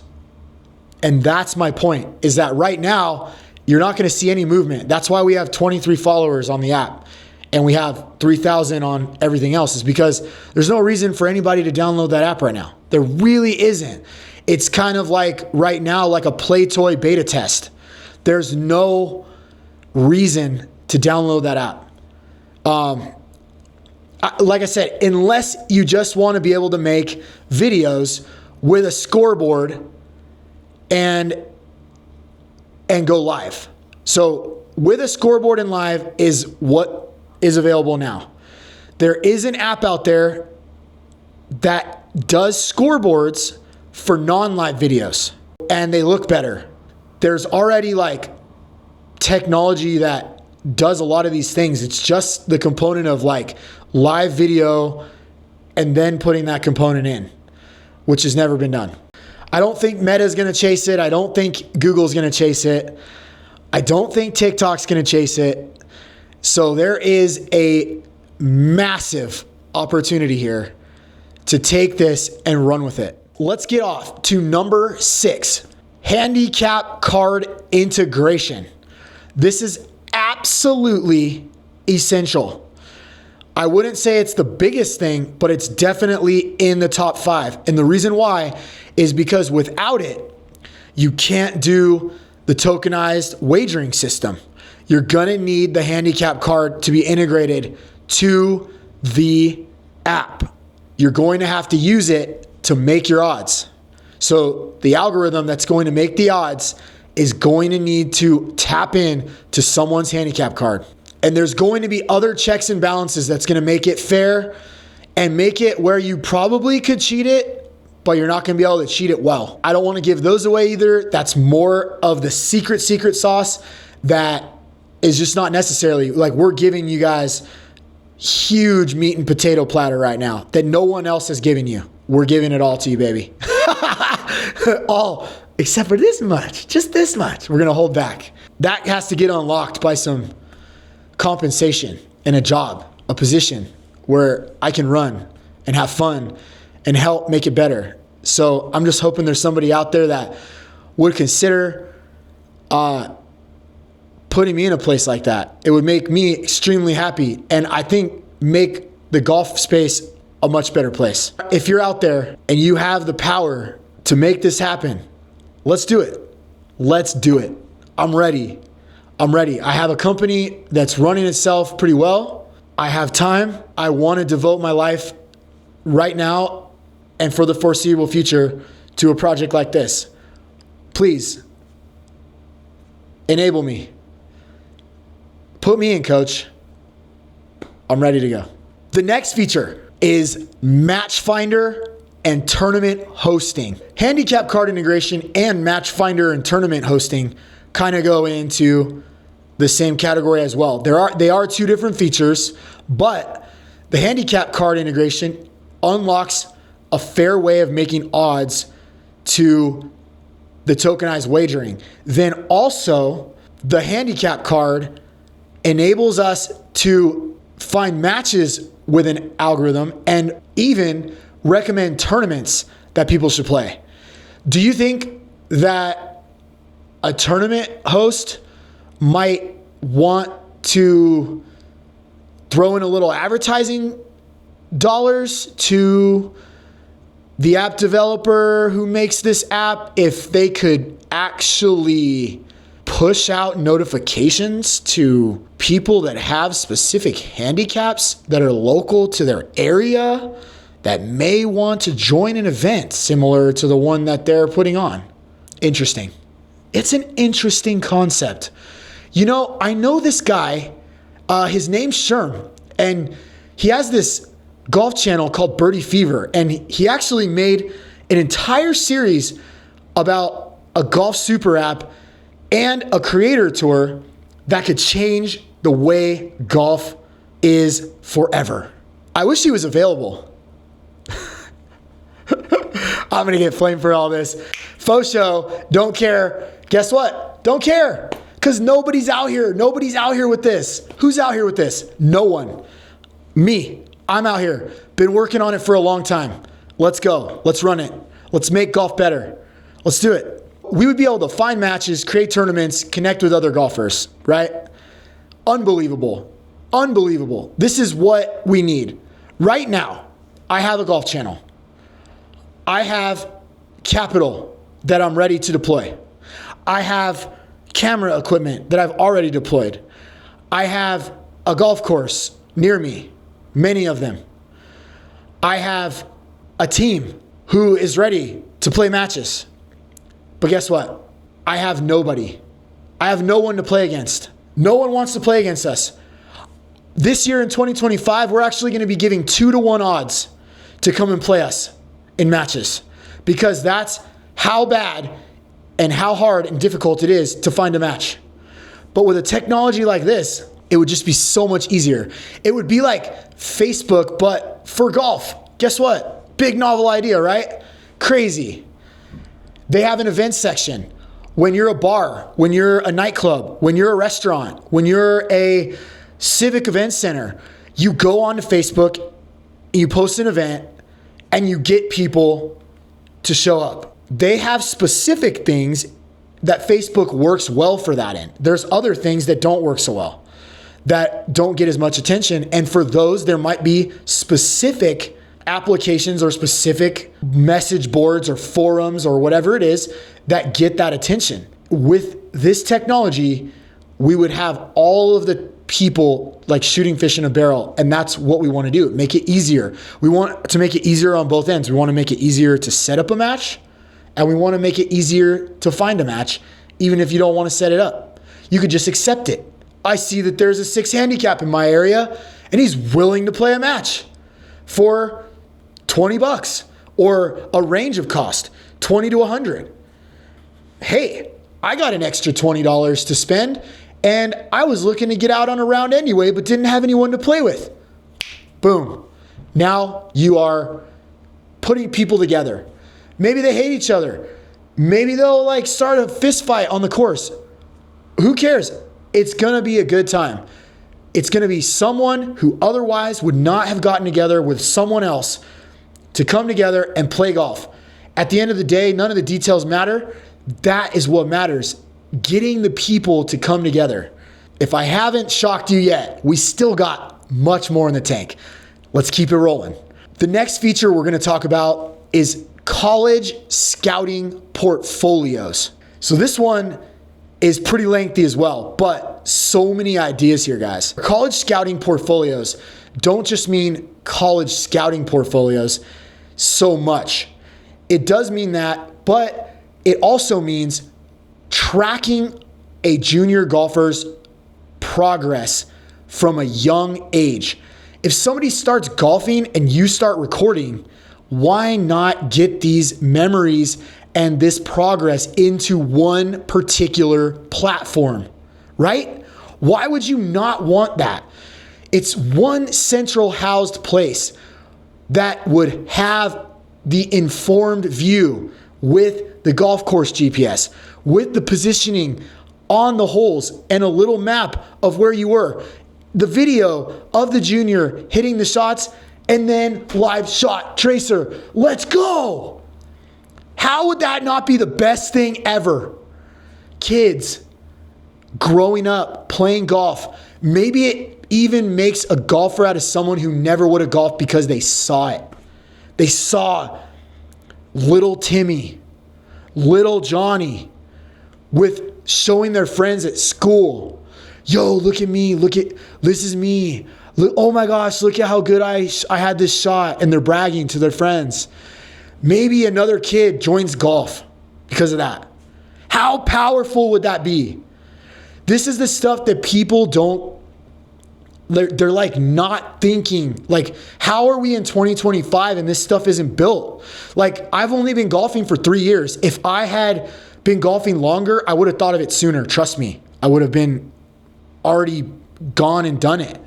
And that's my point, is that right now, you're not going to see any movement. That's why we have 23 followers on the app and we have 3,000 on everything else, is because there's no reason for anybody to download that app right now. There really isn't. It's kind of like right now, like a Play Toy beta test. There's no reason to download that app. Like I said, unless you just want to be able to make videos with a scoreboard and go live. So with a scoreboard and live is what is available now. There is an app out there that does scoreboards for non-live videos, and they look better. There's already like technology that does a lot of these things. It's just the component of like live video and then putting that component in, which has never been done. I don't think Meta is going to chase it. I don't think Google's going to chase it. I don't think TikTok's going to chase it. So there is a massive opportunity here to take this and run with it. Let's get off to number 6, handicap card integration. This is absolutely essential. I wouldn't say it's the biggest thing, but it's definitely in the top 5. And the reason why is because without it, you can't do the tokenized wagering system. You're gonna need the handicap card to be integrated to the app. You're going to have to use it to make your odds. So the algorithm that's going to make the odds is going to need to tap in to someone's handicap card. And there's going to be other checks and balances that's going to make it fair and make it where you probably could cheat it, but you're not going to be able to cheat it well. I don't want to give those away either. That's more of the secret sauce that is just not necessarily, like, we're giving you guys huge meat and potato platter right now that no one else has given you. We're giving it all to you, baby. All except for this much, just this much. We're going to hold back. That has to get unlocked by some compensation and a job, a position where I can run and have fun and help make it better. So I'm just hoping there's somebody out there that would consider putting me in a place like that. It would make me extremely happy, and I think make the golf space a much better place. If you're out there and you have the power to make this happen, let's do it. Let's do it. I'm ready. I have a company that's running itself pretty well. I have time. I want to devote my life right now and for the foreseeable future to a project like this. Please enable me. Put me in, coach. I'm ready to go. The next feature is Match Finder and tournament hosting. Handicap card integration and Match Finder and tournament hosting kind of go into the same category as well. They are two different features, but the handicap card integration unlocks a fair way of making odds to the tokenized wagering. Then also the handicap card enables us to find matches with an algorithm and even recommend tournaments that people should play. Do you think that a tournament host might want to throw in a little advertising dollars to the app developer who makes this app if they could actually push out notifications to people that have specific handicaps that are local to their area that may want to join an event similar to the one that they're putting on? Interesting. It's an interesting concept. You know, I know this guy, his name's Sherm, and he has this golf channel called Birdie Fever, and he actually made an entire series about a golf super app and a creator tour that could change the way golf is forever. I wish he was available. I'm gonna get flamed for all this. Faux show, don't care. Guess what? Don't care. Because nobody's out here. Nobody's out here with this. Who's out here with this? No one. Me. I'm out here. Been working on it for a long time. Let's go. Let's run it. Let's make golf better. Let's do it. We would be able to find matches, create tournaments, connect with other golfers, right? Unbelievable. Unbelievable. This is what we need. Right now, I have a golf channel. I have capital that I'm ready to deploy. I have camera equipment that I've already deployed. I have a golf course near me, many of them. I have a team who is ready to play matches. But guess what? I have nobody. I have no one to play against. No one wants to play against us. This year in 2025, we're actually going to be giving 2-to-1 odds to come and play us in matches, because that's how bad and how hard and difficult it is to find a match. But with a technology like this, it would just be so much easier. It would be like Facebook, but for golf. Guess what? Big novel idea, right? Crazy. They have an events section. When you're a bar, when you're a nightclub, when you're a restaurant, when you're a civic event center, you go onto Facebook, you post an event, and you get people to show up. They have specific things that Facebook works well for that in. There's other things that don't work so well, that don't get as much attention. And for those, there might be specific applications or specific message boards or forums or whatever it is that get that attention. With this technology, we would have all of the people like shooting fish in a barrel, and that's what we want to do. Make it easier. We want to make it easier on both ends. We want to make it easier to set up a match, and we want to make it easier to find a match, even if you don't want to set it up. You could just accept it. I see that there's a 6 handicap in my area, and he's willing to play a match for $20 or a range of cost, 20 to 100. Hey, I got an extra $20 to spend, and I was looking to get out on a round anyway, but didn't have anyone to play with. Boom. Now you are putting people together. Maybe they hate each other. Maybe they'll like start a fist fight on the course. Who cares? It's going to be a good time. It's going to be someone who otherwise would not have gotten together with someone else to come together and play golf. At the end of the day, none of the details matter. That is what matters. Getting the people to come together. If I haven't shocked you yet, we still got much more in the tank. Let's keep it rolling. The next feature we're going to talk about is college scouting portfolios. So this one is pretty lengthy as well, but so many ideas here, guys. College scouting portfolios don't just mean college scouting portfolios so much. It does mean that, but it also means tracking a junior golfer's progress from a young age. If somebody starts golfing and you start recording, why not get these memories and this progress into one particular platform, right? Why would you not want that? It's one central housed place that would have the informed view with the golf course GPS, with the positioning on the holes and a little map of where you were, the video of the junior hitting the shots, and then live shot tracer. Let's go. How would that not be the best thing ever? Kids growing up, playing golf. Maybe it even makes a golfer out of someone who never would have golfed because they saw it. They saw little Timmy, little Johnny with showing their friends at school. Yo, look at me. This is me. Look, oh my gosh, look at how good I had this shot. And they're bragging to their friends. Maybe another kid joins golf because of that. How powerful would that be? This is the stuff that people they're like not thinking. Like, how are we in 2025 and this stuff isn't built? Like, I've only been golfing for 3 years. If I had been golfing longer, I would have thought of it sooner. Trust me, I would have been already gone and done it.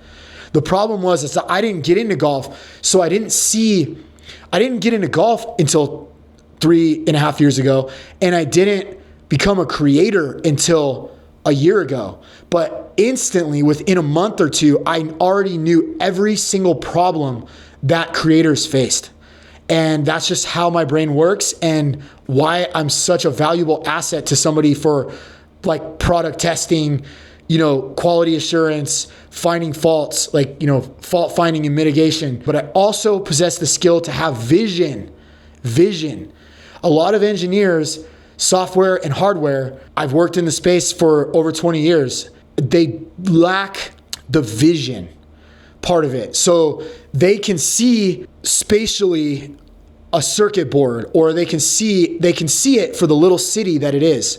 The problem was that I didn't get into golf. So I didn't get into golf until 3.5 years ago. And I didn't become a creator until a year ago. But instantly, within a month or two, I already knew every single problem that creators faced. And that's just how my brain works and why I'm such a valuable asset to somebody for like product testing, quality assurance, finding faults, fault finding and mitigation. But I also possess the skill to have vision. A lot of engineers, software and hardware, I've worked in the space for over 20 years. They lack the vision part of it. So they can see spatially a circuit board, or they can see it for the little city that it is.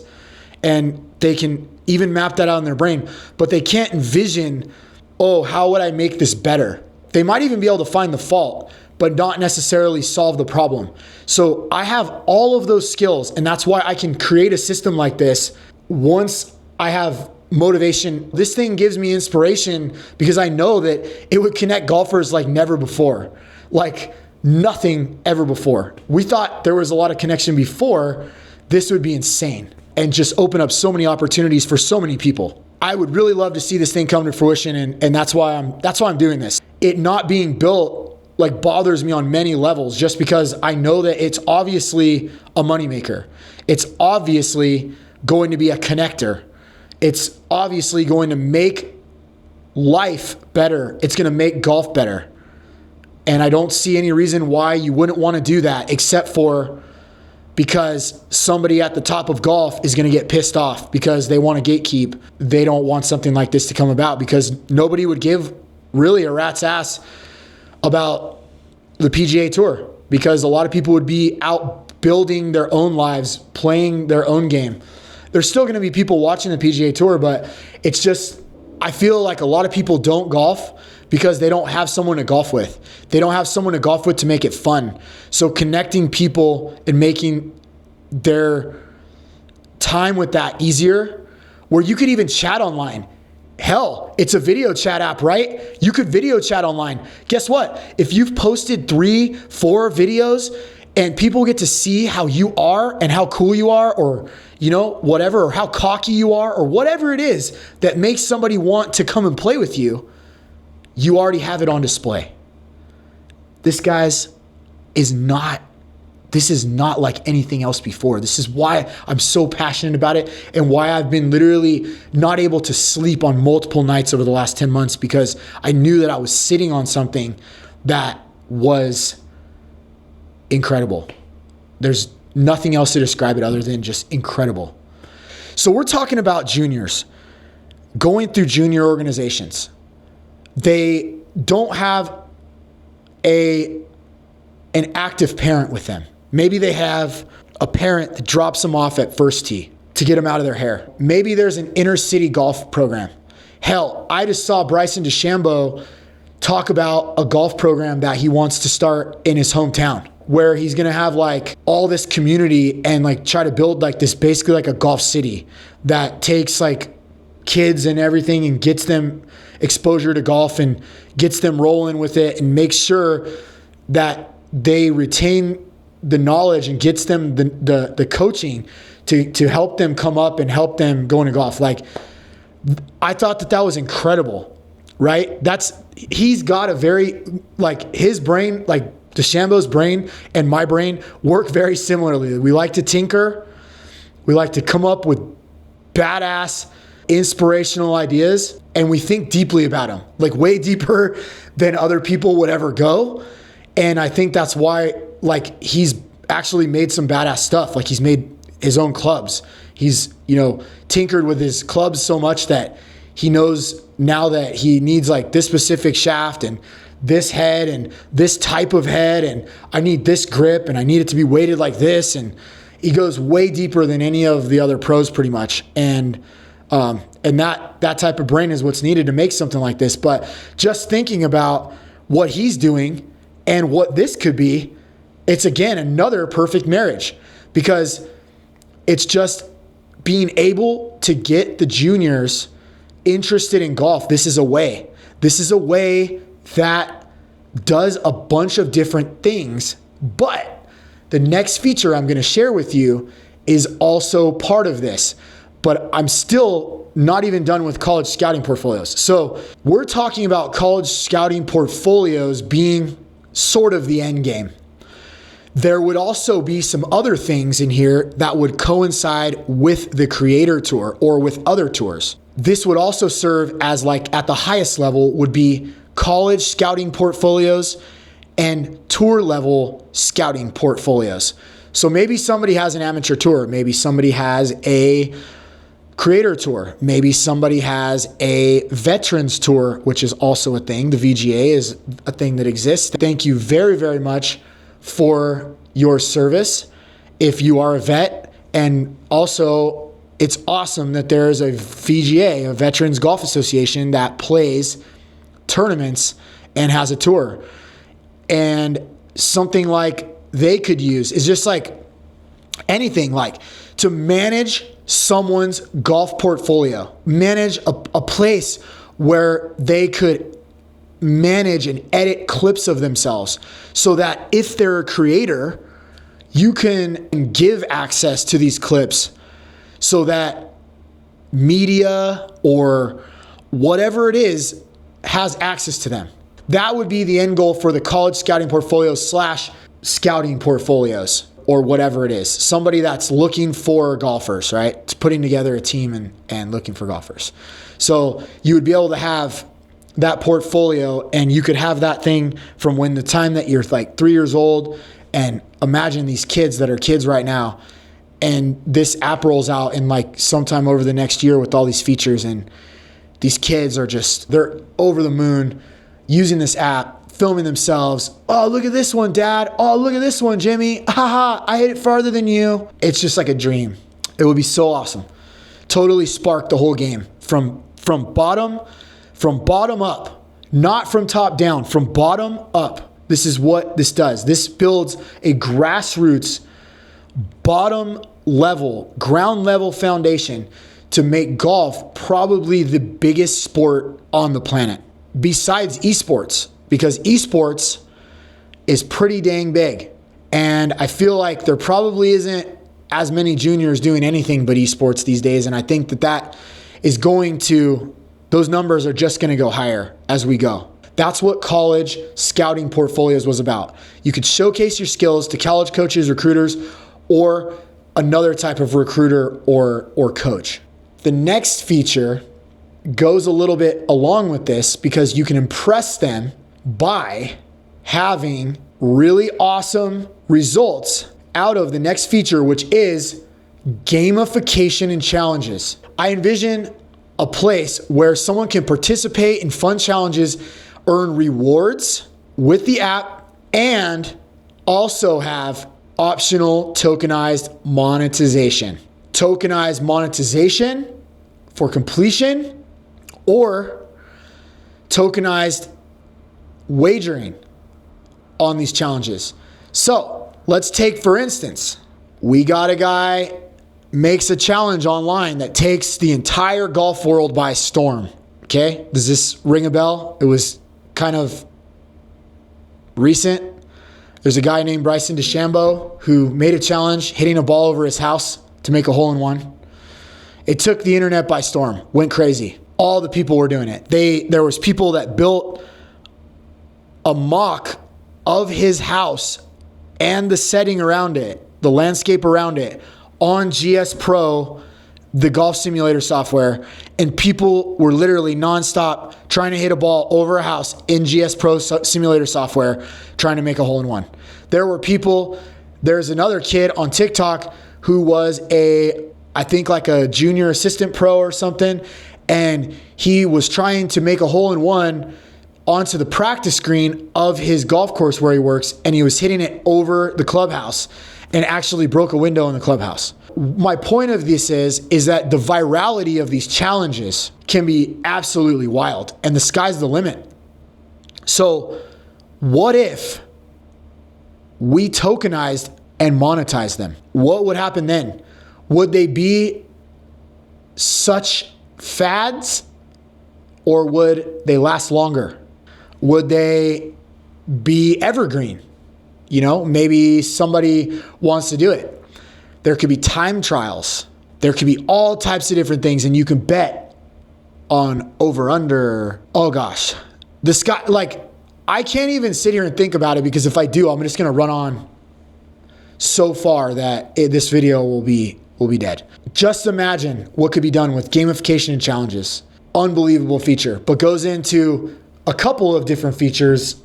And they can even map that out in their brain, but they can't envision, oh, how would I make this better? They might even be able to find the fault, but not necessarily solve the problem. So I have all of those skills, and that's why I can create a system like this. Once I have motivation, this thing gives me inspiration because I know that it would connect golfers like never before, like nothing ever before. We thought there was a lot of connection before. This would be insane and just open up so many opportunities for so many people. I would really love to see this thing come to fruition, and that's why I'm doing this. It not being built like bothers me on many levels, just because I know that it's obviously a moneymaker. It's obviously going to be a connector. It's obviously going to make life better. It's going to make golf better. And I don't see any reason why you wouldn't want to do that, except for because somebody at the top of golf is going to get pissed off because they want to gatekeep. They don't want something like this to come about because nobody would give really a rat's ass about the PGA Tour, because a lot of people would be out building their own lives, playing their own game. There's still going to be people watching the PGA Tour, but it's just, I feel like a lot of people don't golf because they don't have someone to golf with. They don't have someone to golf with to make it fun. So connecting people and making their time with that easier, where you could even chat online. Hell, it's a video chat app, right? You could video chat online. Guess what? If you've posted 3-4 videos and people get to see how you are and how cool you are, or whatever, or how cocky you are, or whatever it is that makes somebody want to come and play with you, you already have it on display. This is not like anything else before. This is why I'm so passionate about it, and why I've been literally not able to sleep on multiple nights over the last 10 months, because I knew that I was sitting on something that was incredible. There's nothing else to describe it other than just incredible. So we're talking about juniors going through junior organizations. They don't have an active parent with them. Maybe they have a parent that drops them off at first tee to get them out of their hair. Maybe there's an inner city golf program. Hell, I just saw Bryson DeChambeau talk about a golf program that he wants to start in his hometown, where he's going to have like all this community and like try to build like this, basically like a golf city that takes like kids and everything and gets them exposure to golf and gets them rolling with it and makes sure that they retain the knowledge and gets them the coaching to help them come up and help them go into golf. Like, I thought that was incredible, right? He's got a very, like, his brain like DeChambeau's brain and my brain work very similarly. We like to tinker. We like to come up with badass, inspirational ideas, and we think deeply about them, like way deeper than other people would ever go. And I think that's why, like, he's actually made some badass stuff. Like, he's made his own clubs. He's, tinkered with his clubs so much that he knows now that he needs like this specific shaft and this head and this type of head, and I need this grip and I need it to be weighted like this. And he goes way deeper than any of the other pros pretty much. And that type of brain is what's needed to make something like this. But just thinking about what he's doing and what this could be, it's again another perfect marriage, because it's just being able to get the juniors interested in golf. This is a way that does a bunch of different things. But the next feature I'm going to share with you is also part of this. But I'm still not even done with college scouting portfolios. So we're talking about college scouting portfolios being sort of the end game. There would also be some other things in here that would coincide with the Creator Tour or with other tours. This would also serve as, like, at the highest level would be college scouting portfolios and tour level scouting portfolios. So maybe somebody has an amateur tour, maybe somebody has a Creator Tour, maybe somebody has a Veterans Tour, which is also a thing. The VGA is a thing that exists. Thank you very, very much for your service if you are a vet. And also, it's awesome that there is a VGA, a Veterans Golf Association, that plays tournaments and has a tour. And something like they could use is just like anything, like to manage someone's golf portfolio, manage a place where they could manage and edit clips of themselves, so that if they're a creator, you can give access to these clips so that media or whatever it is has access to them. That would be the end goal for the college scouting portfolios / scouting portfolios, or whatever it is. Somebody that's looking for golfers, right? It's putting together a team and looking for golfers. So you would be able to have that portfolio, and you could have that thing from when the time that you're like 3 years old, and imagine these kids that are kids right now, and this app rolls out in like sometime over the next year with all these features, and these kids are just, they're over the moon using this app, filming themselves. Oh, look at this one, Dad. Oh, look at this one, Jimmy. Haha, I hit it farther than you. It's just like a dream. It would be so awesome. Totally spark the whole game from bottom up, not from top down, from bottom up. This is what this does. This builds a grassroots, bottom level, ground level foundation to make golf probably the biggest sport on the planet, besides esports, because esports is pretty dang big. And I feel like there probably isn't as many juniors doing anything but esports these days. And I think that is going to, those numbers are just going to go higher as we go. That's what college scouting portfolios was about. You could showcase your skills to college coaches, recruiters, or another type of recruiter or coach. The next feature goes a little bit along with this, because you can impress them by having really awesome results out of the next feature, which is gamification and challenges. I envision a place where someone can participate in fun challenges, earn rewards with the app, and also have optional tokenized monetization. Tokenized monetization for completion, or tokenized wagering on these challenges. So let's take, for instance, we got a guy makes a challenge online that takes the entire golf world by storm. Okay, does this ring a bell? It was kind of recent. There's a guy named Bryson DeChambeau who made a challenge hitting a ball over his house to make a hole-in-one. It took the internet by storm, went crazy. All the people were doing it. There was people that built a mock of his house and the setting around it, the landscape around it, on GS Pro, the golf simulator software, and people were literally nonstop trying to hit a ball over a house in GS Pro simulator software, trying to make a hole-in-one. There were people, there's another kid on TikTok who was I think like a junior assistant pro or something, and he was trying to make a hole-in-one onto the practice green of his golf course where he works, and he was hitting it over the clubhouse and actually broke a window in the clubhouse. My point of this is that the virality of these challenges can be absolutely wild, and the sky's the limit. So what if we tokenized and monetized them? What would happen then? Would they be such fads, or would they last longer? Would they be evergreen? You know, maybe somebody wants to do it. There could be time trials. There could be all types of different things, and you can bet on over under. Oh gosh, this guy, like, I can't even sit here and think about it, because if I do, I'm just going to run on so far that this video will be dead. Just imagine what could be done with gamification and challenges. Unbelievable feature, but goes into a couple of different features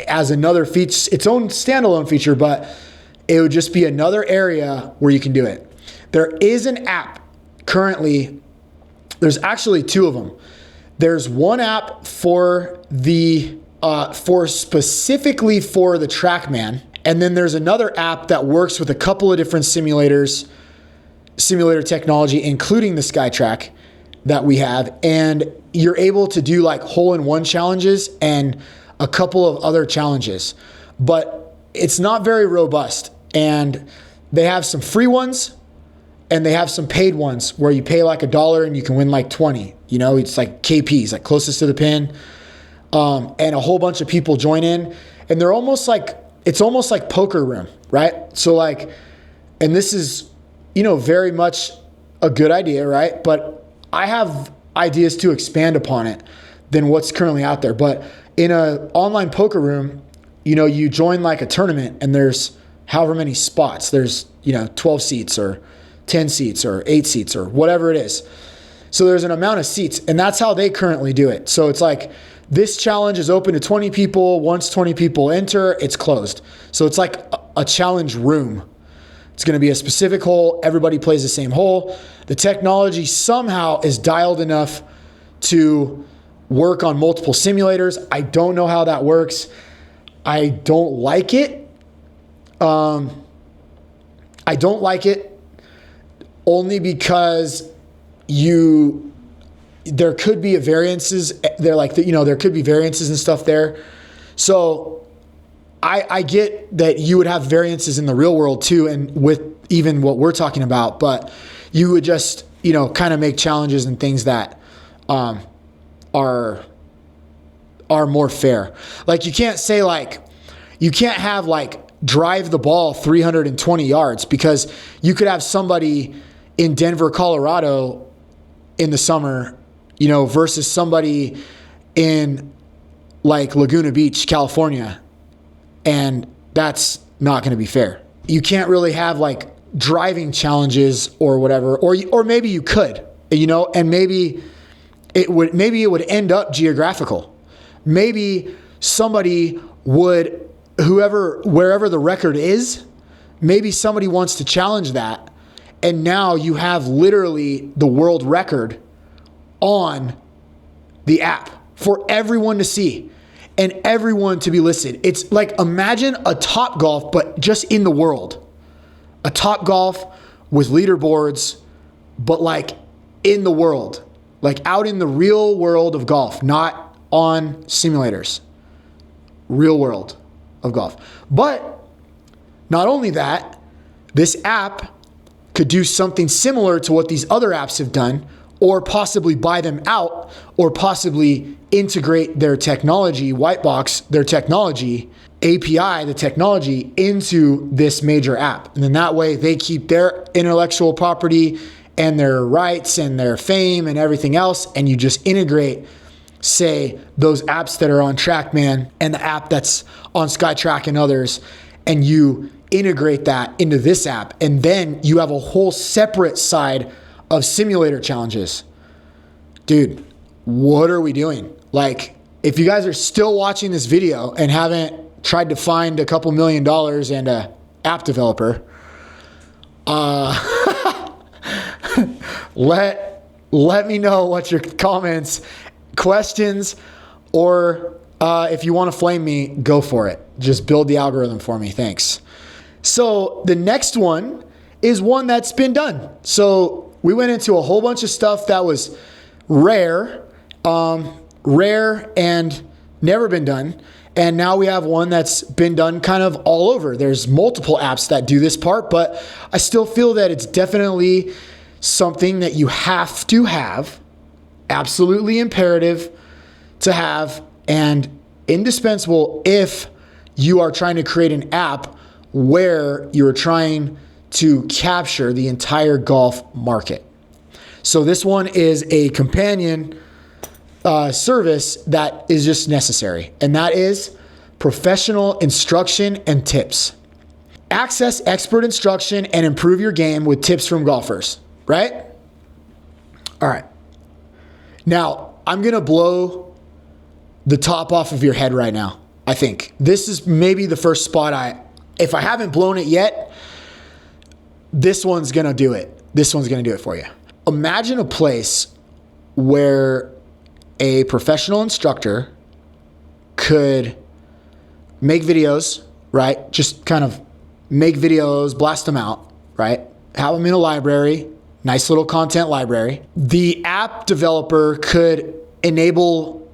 as another feature, its own standalone feature, but it would just be another area where you can do it. There is an app currently. There's actually two of them. There's one app for specifically for the TrackMan, and then there's another app that works with a couple of different simulator technology, including the SkyTrack that we have, and you're able to do like hole-in-one challenges and a couple of other challenges, but it's not very robust. And they have some free ones and they have some paid ones where you pay like $1 and you can win like 20. You know, it's like KPs, like closest to the pin, and a whole bunch of people join in, and they're almost like, it's almost like poker room, right? So like, and this is, you know, very much a good idea, right? But I have ideas to expand upon it than what's currently out there. But in an online poker room, you know, you join like a tournament and there's however many spots. There's, you know, 12 seats or 10 seats or 8 seats or whatever it is. So there's an amount of seats, and that's how they currently do it. So it's like, this challenge is open to 20 people. Once 20 people enter, it's closed. So it's like a challenge room. It's going to be a specific hole. Everybody plays the same hole. The technology somehow is dialed enough to work on multiple simulators. I don't know how that works. I don't like it. I don't like it only because there could be variances. They're like, you know, there could be variances and stuff there. So I get that you would have variances in the real world too, and with even what we're talking about, but you would just, you know, kind of make challenges and things that are more fair. Like, you can't say like, you can't have like drive the ball 320 yards, because you could have somebody in Denver, Colorado in the summer, you know, versus somebody in like Laguna Beach, California. And that's not going to be fair. You can't really have like driving challenges or whatever, or maybe you could, you know, and maybe it would end up geographical. Maybe somebody would, wherever the record is, maybe somebody wants to challenge that. And now you have literally the world record on the app for everyone to see and everyone to be listed. It's like, imagine a Topgolf, but just in the world. A Topgolf with leaderboards, but like in the world, like out in the real world of golf, not on simulators. Real world of golf. But not only that, this app could do something similar to what these other apps have done, or possibly buy them out, or possibly integrate their technology, whitebox their technology, API the technology into this major app. And then that way they keep their intellectual property and their rights and their fame and everything else, and you just integrate say, those apps that are on TrackMan and the app that's on SkyTrack and others, and you integrate that into this app, and then you have a whole separate side of simulator challenges. Dude, what are we doing? Like, if you guys are still watching this video and haven't tried to find a couple $1 million and a app developer, let me know what your comments, questions, or if you want to flame me, go for it. Just build the algorithm for me. Thanks. So the next one is one that's been done. So we went into a whole bunch of stuff that was rare and never been done. And now we have one that's been done kind of all over. There's multiple apps that do this part, but I still feel that it's definitely something that you have to have, absolutely imperative to have, and indispensable if you are trying to create an app where you're trying to capture the entire golf market. So this one is a companion service that is just necessary, and that is professional instruction and tips. Access expert instruction and improve your game with tips from golfers, right? All right. Now, I'm going to blow the top off of your head right now. I think this is maybe the first spot if I haven't blown it yet, this one's going to do it. This one's going to do it for you. Imagine a place where a professional instructor could make videos, right? Just kind of make videos, blast them out, right? Have them in a library, nice little content library. The app developer could enable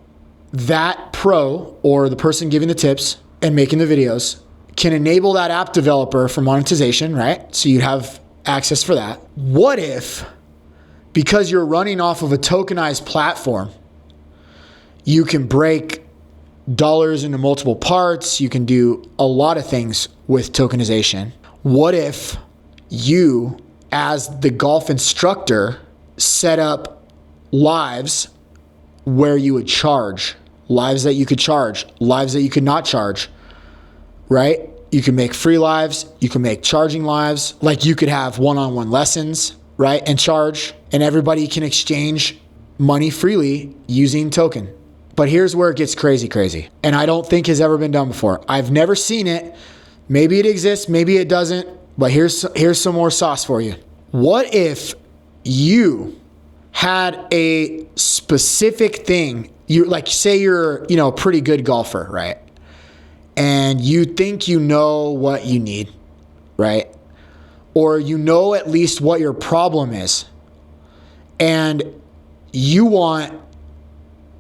that pro, or the person giving the tips and making the videos, can enable that app developer for monetization, right? So you'd have access for that. What if, because you're running off of a tokenized platform, you can break dollars into multiple parts. You can do a lot of things with tokenization. What if you, as the golf instructor, set up lives where you would charge, lives that you could charge, lives that you could not charge, right? You can make free lives. You can make charging lives. Like, you could have one-on-one lessons, right? And charge, and everybody can exchange money freely using token. But here's where it gets crazy. And I don't think has ever been done before. I've never seen it. Maybe it exists, maybe it doesn't, but here's some more sauce for you. What if you had a specific thing, say you're, a pretty good golfer, right? And you think you know what you need, right? Or you know at least what your problem is. And you want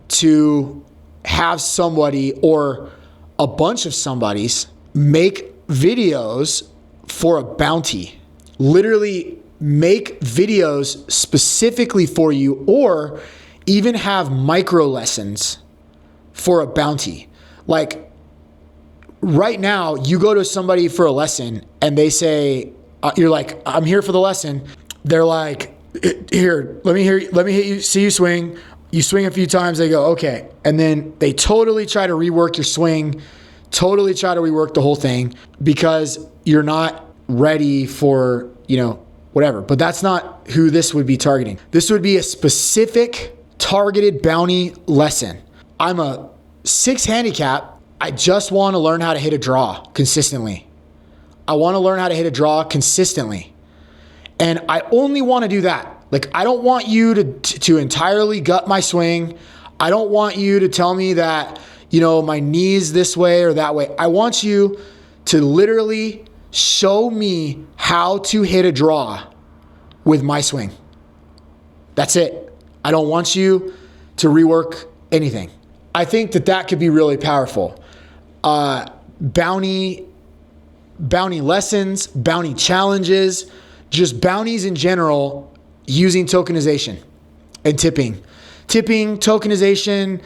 to have somebody or a bunch of somebodies make videos for a bounty. Literally make videos specifically for you, or even have micro lessons for a bounty. Like, right now, you go to somebody for a lesson and they say, you're like, I'm here for the lesson. They're like, here, let me hit you, see you swing. You swing a few times, they go, okay. And then they totally try to rework your swing, totally try to rework the whole thing because you're not ready for, whatever. But that's not who this would be targeting. This would be a specific targeted bounty lesson. I'm a 6 handicap. I just want to learn how to hit a draw consistently. I want to learn how to hit a draw consistently. And I only want to do that. Like, I don't want you to entirely gut my swing. I don't want you to tell me that, my knee's this way or that way. I want you to literally show me how to hit a draw with my swing. That's it. I don't want you to rework anything. I think that could be really powerful. Bounty lessons, bounty challenges, just bounties in general, using tokenization and tipping, tokenization,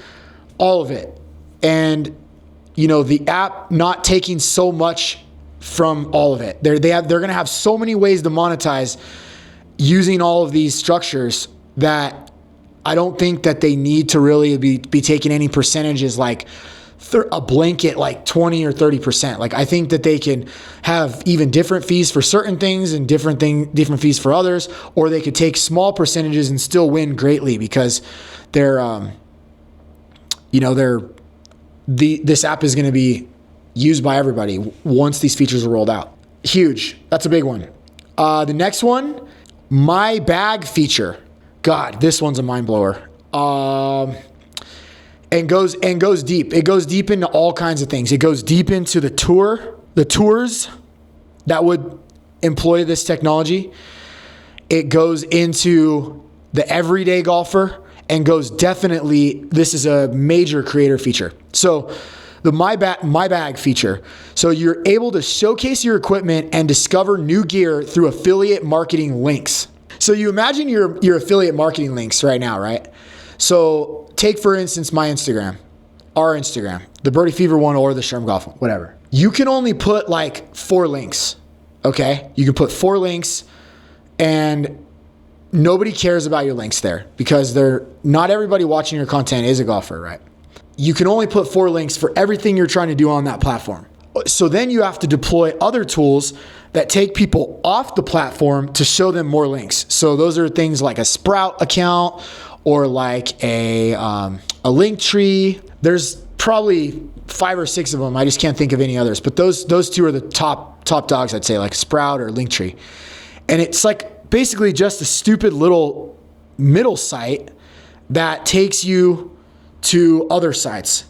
all of it. And, the app not taking so much from all of it. They're going to have so many ways to monetize using all of these structures that I don't think that they need to really be taking any percentages like a blanket like 20 or 30%. Like I think that they can have even different fees for certain things and different fees for others, or they could take small percentages and still win greatly because this app is going to be used by everybody once these features are rolled out. Huge. That's a big one. The next one, my bag feature. God, this one's a mind blower. And goes deep. It goes deep into all kinds of things. It goes deep into the tours that would employ this technology. It goes into the everyday golfer and this is a major creator feature. So the My Bag feature. So you're able to showcase your equipment and discover new gear through affiliate marketing links. So you imagine your affiliate marketing links right now, right? So take, for instance, my Instagram, our Instagram, the Birdie Fever one or the Sherm Golf one, whatever. You can only put like 4 links, okay? You can put 4 links and nobody cares about your links there because not everybody watching your content is a golfer, right? You can only put 4 links for everything you're trying to do on that platform. So then you have to deploy other tools that take people off the platform to show them more links. So those are things like a Sprout account or like a link tree. There's probably 5 or 6 of them. I just can't think of any others. But those 2 are the top dogs, I'd say, like Sprout or Linktree. And it's like basically just a stupid little middle site that takes you to other sites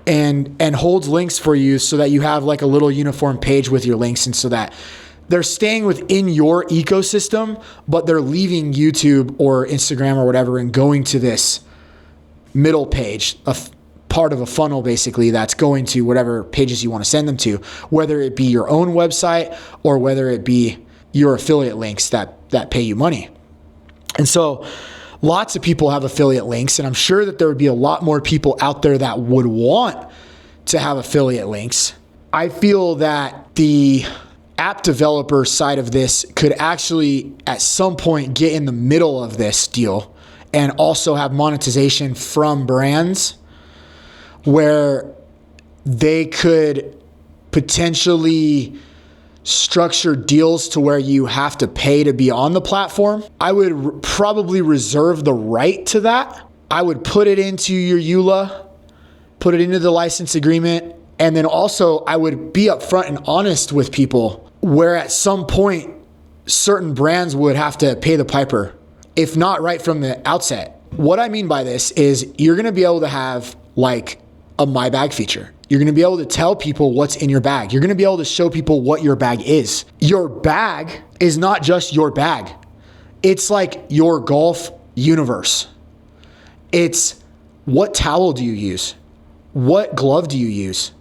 and holds links for you so that you have like a little uniform page with your links, and so that they're staying within your ecosystem, but they're leaving YouTube or Instagram or whatever and going to this middle page, part of a funnel basically that's going to whatever pages you want to send them to, whether it be your own website or whether it be your affiliate links that pay you money. And so lots of people have affiliate links, and I'm sure that there would be a lot more people out there that would want to have affiliate links. I feel that the app developer side of this could actually at some point get in the middle of this deal and also have monetization from brands where they could potentially structure deals to where you have to pay to be on the platform. I would probably reserve the right to that. I would put it into your EULA, put it into the license agreement, and then also I would be upfront and honest with people where at some point certain brands would have to pay the piper, if not right from the outset. What I mean by this is you're going to be able to have like a My Bag feature. You're going to be able to tell people what's in your bag. You're going to be able to show people what your bag is. Your bag is not just your bag. It's like your golf universe. It's what towel do you use? What glove do you use?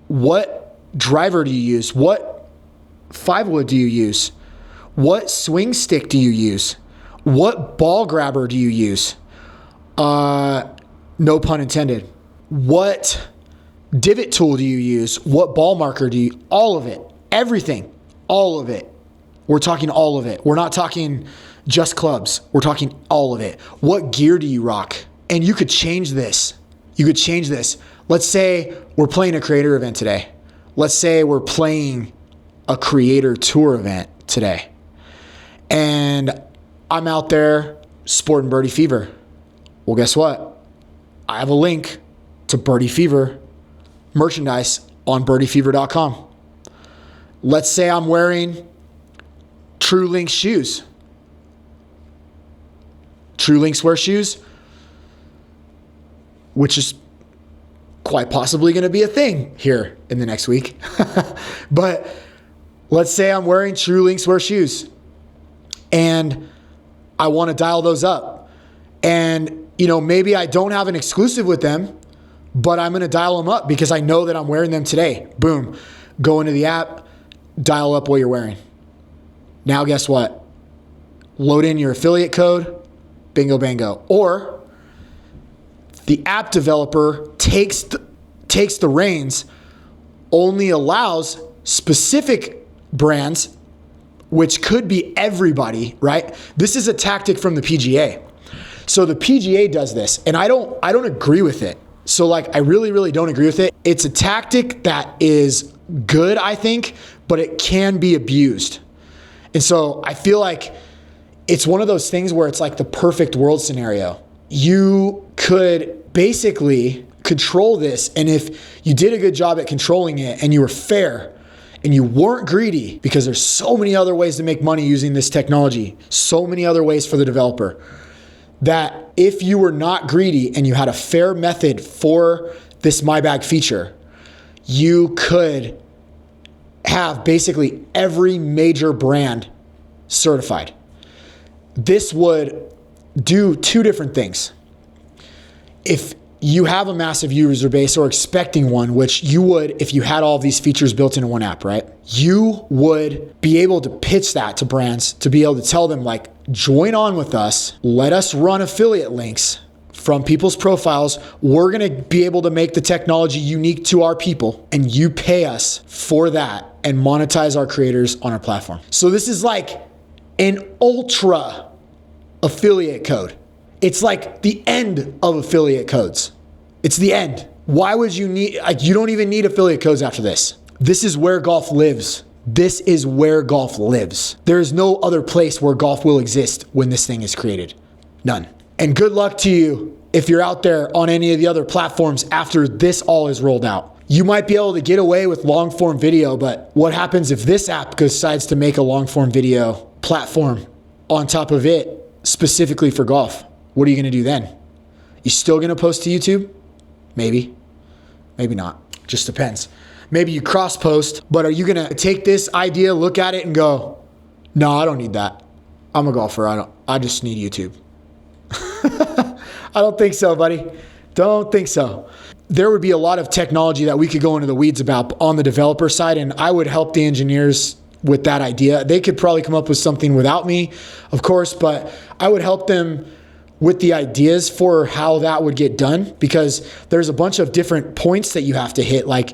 What driver do you use? What 5-wood do you use? What swing stick do you use? What ball grabber do you use? No pun intended. What divot tool do you use? What ball marker do you? All of it. Everything. All of it. We're talking all of it. We're not talking just clubs. We're talking all of it. What gear do you rock? And you could change this. You could change this. Let's say we're playing a creator event today. Let's say we're playing a creator tour event today. And I'm out there sporting Birdie Fever. Well, guess what? I have a link to Birdie Fever merchandise on birdiefever.com. Let's say I'm wearing True Links shoes. True Links wear shoes, which is quite possibly going to be a thing here in the next week. But let's say I'm wearing True Links wear shoes and I want to dial those up. And, maybe I don't have an exclusive with them, but I'm going to dial them up because I know that I'm wearing them today. Boom. Go into the app, dial up what you're wearing. Now, guess what? Load in your affiliate code, bingo, bango. Or the app developer takes the reins, only allows specific brands, which could be everybody, right? This is a tactic from the PGA. So the PGA does this, and I don't agree with it. So like, I really don't agree with it. It's a tactic that is good, I think, but it can be abused. And so I feel like it's one of those things where it's like the perfect world scenario. You could basically control this, and if you did a good job at controlling it and you were fair and you weren't greedy, because there's so many other ways to make money using this technology, so many other ways for the developer, that if you were not greedy and you had a fair method for this My Bag feature, you could have basically every major brand certified. This would do two different things. If you have a massive user base or expecting one, which you would if you had all of these features built into one app, right? You would be able to pitch that to brands to be able to tell them like, join on with us, let us run affiliate links from people's profiles. We're gonna be able to make the technology unique to our people, and you pay us for that and monetize our creators on our platform. So this is like an ultra affiliate code. It's like the end of affiliate codes. It's the end. Why would you need, like, you don't even need affiliate codes after this. This is where golf lives. This is where golf lives. There is no other place where golf will exist when this thing is created. None. And good luck to you if you're out there on any of the other platforms after this all is rolled out. You might be able to get away with long form video, but what happens if this app decides to make a long form video platform on top of it specifically for golf? What are you gonna do then? You still gonna post to YouTube? Maybe, maybe not, just depends. Maybe you cross post, but are you gonna take this idea, look at it and go, no, I don't need that. I'm a golfer, I just need YouTube. I don't think so, buddy. Don't think so. There would be a lot of technology that we could go into the weeds about on the developer side, and I would help the engineers with that idea. They could probably come up with something without me, of course, but I would help them with the ideas for how that would get done, because there's a bunch of different points that you have to hit. Like,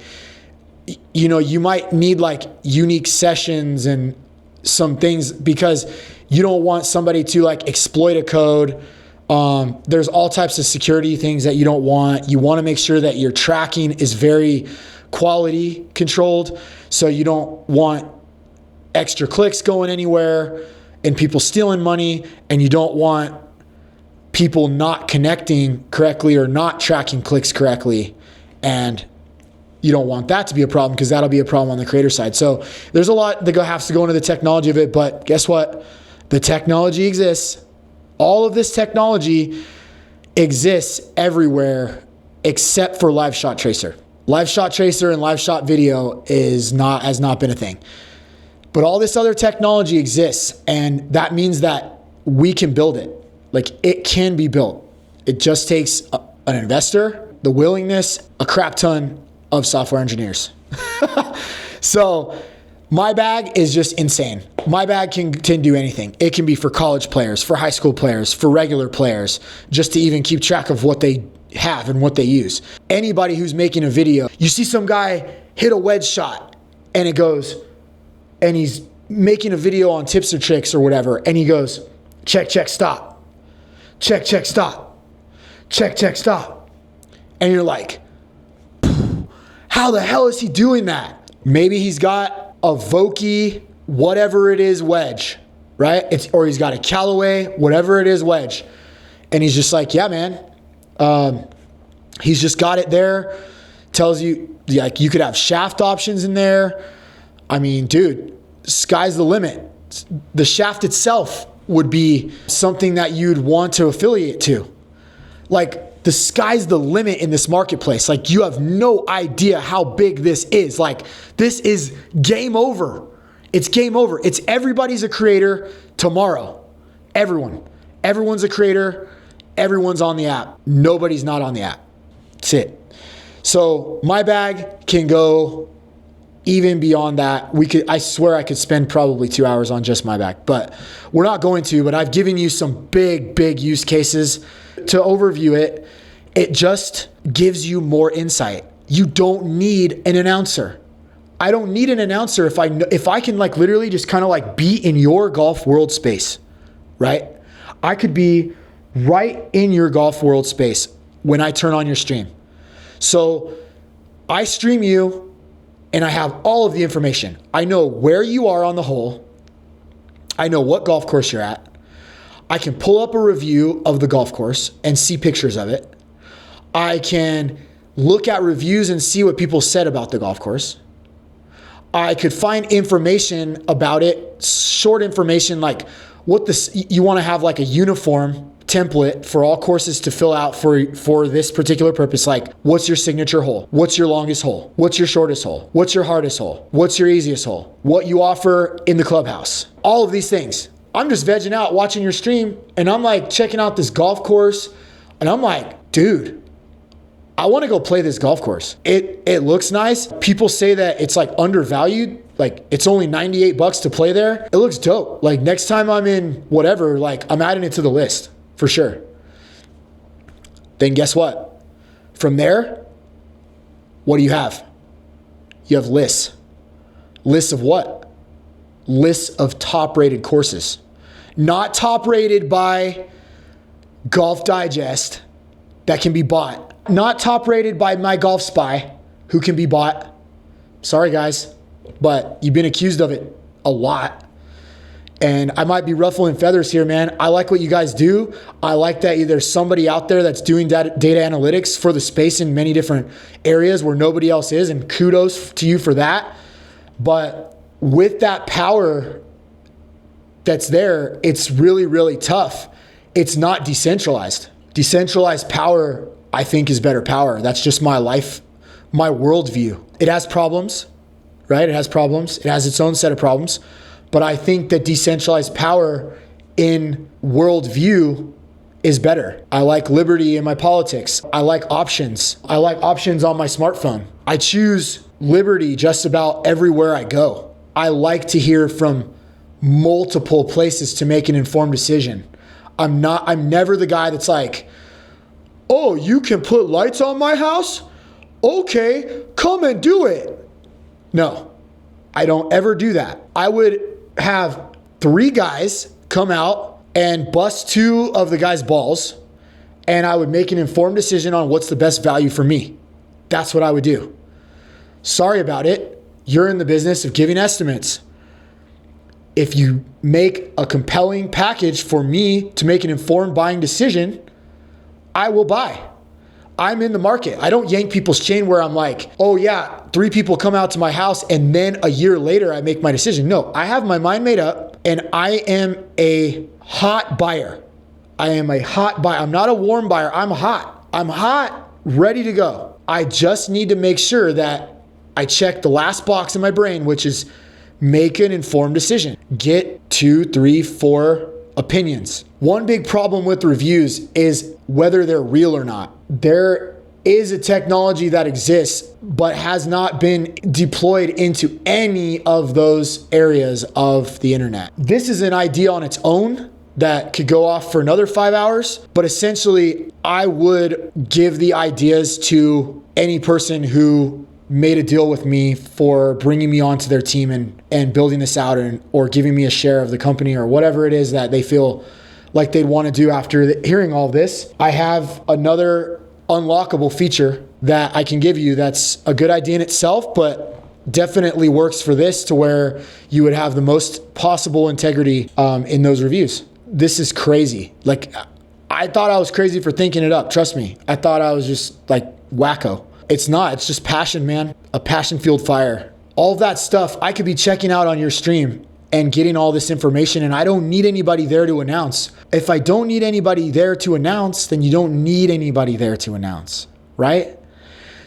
you know, you might need like unique sessions and some things because you don't want somebody to like exploit a code. There's all types of security things that you don't want. You want to make sure that your tracking is very quality controlled. So you don't want extra clicks going anywhere and people stealing money, and you don't want people not connecting correctly or not tracking clicks correctly. And you don't want that to be a problem, because that'll be a problem on the creator side. So there's a lot that has to go into the technology of it, but guess what? The technology exists. All of this technology exists everywhere except for Live Shot Tracer. Live Shot Tracer and Live Shot Video has not been a thing. But all this other technology exists, and that means that we can build it. Like, it can be built. It just takes an investor, the willingness, a crap ton of software engineers. So My Bag is just insane. My Bag can do anything. It can be for college players, for high school players, for regular players, just to even keep track of what they have and what they use. Anybody who's making a video, you see some guy hit a wedge shot and it goes, and he's making a video on tips or tricks or whatever, and he goes, check, check, stop. Check, check, stop. Check, check, stop. And you're like, how the hell is he doing that? Maybe he's got a Vokey, whatever it is, wedge, right? Or he's got a Callaway, whatever it is, wedge. And he's just like, yeah, man. He's just got it there. Tells you, like, you could have shaft options in there. I mean, dude, sky's the limit. The shaft itself would be something that you'd want to affiliate to. Like, the sky's the limit in this marketplace. Like, you have no idea how big this is. Like, this is game over. It's game over. It's everybody's a creator tomorrow. Everyone's a creator. Everyone's on the app. Nobody's not on the app. That's it. So My Bag can go even beyond that. I swear I could spend probably 2 hours on just My Bag, but we're not going to. But I've given you some big use cases to overview it. It just gives you more insight. You don't need an announcer. I don't need an announcer if I can, like, literally just kind of like be in your golf world space, right? I could be right in your golf world space when I turn on your stream. So I stream you and I have all of the information. I know where you are on the hole. I know what golf course you're at. I can pull up a review of the golf course and see pictures of it. I can look at reviews and see what people said about the golf course. I could find information about it, short information like what this, you want to have like a uniform template for all courses to fill out for this particular purpose. Like, what's your signature hole? What's your longest hole? What's your shortest hole? What's your hardest hole? What's your easiest hole? What you offer in the clubhouse? All of these things. I'm just vegging out watching your stream and I'm like checking out this golf course and I'm like, dude, I want to go play this golf course. It looks nice. People say that it's like undervalued. Like it's only $98 to play there. It looks dope. Like next time I'm in whatever, like I'm adding it to the list for sure. Then guess what? From there, what do you have? You have lists. Lists of what? Lists of top rated courses. Not top rated by Golf Digest that can be bought. Not top rated by My Golf Spy, who can be bought. Sorry guys, but you've been accused of it a lot. And I might be ruffling feathers here, man. I like what you guys do. I like that there's somebody out there that's doing data analytics for the space in many different areas where nobody else is, and kudos to you for that. But with that power that's there, it's really, really tough. It's not decentralized. Decentralized power, I think, is better power. That's just my life, my worldview. It has problems, right? It has problems. It has its own set of problems. But I think that decentralized power in worldview is better. I like liberty in my politics. I like options. I like options on my smartphone. I choose liberty just about everywhere I go. I like to hear from multiple places to make an informed decision. I'm never the guy that's like, oh, you can put lights on my house? Okay, come and do it. No, I don't ever do that. I would have 3 guys come out and bust 2 of the guys' balls, and I would make an informed decision on what's the best value for me. That's what I would do. Sorry about it. You're in the business of giving estimates. If you make a compelling package for me to make an informed buying decision, I will buy. I'm in the market. I don't yank people's chain where I'm like, oh yeah, 3 people come out to my house and then a year later I make my decision. No, I have my mind made up and I am a hot buyer. I am a hot buyer. I'm not a warm buyer. I'm hot. I'm hot, ready to go. I just need to make sure that I check the last box in my brain, which is make an informed decision. Get 2, 3, 4 opinions. One big problem with reviews is whether they're real or not. There is a technology that exists, but has not been deployed into any of those areas of the internet. This is an idea on its own that could go off for another 5 hours, but essentially I would give the ideas to any person who made a deal with me for bringing me onto their team and building this out, or giving me a share of the company or whatever it is that they feel like they'd want to do after hearing all this. I have another unlockable feature that I can give you that's a good idea in itself, but definitely works for this, to where you would have the most possible integrity in those reviews. This is crazy. Like, I thought I was crazy for thinking it up. Trust me. I thought I was just like wacko. It's not. It's just passion, man. A passion-fueled fire. All of that stuff I could be checking out on your stream and getting all this information, and I don't need anybody there to announce. If I don't need anybody there to announce, then you don't need anybody there to announce, right?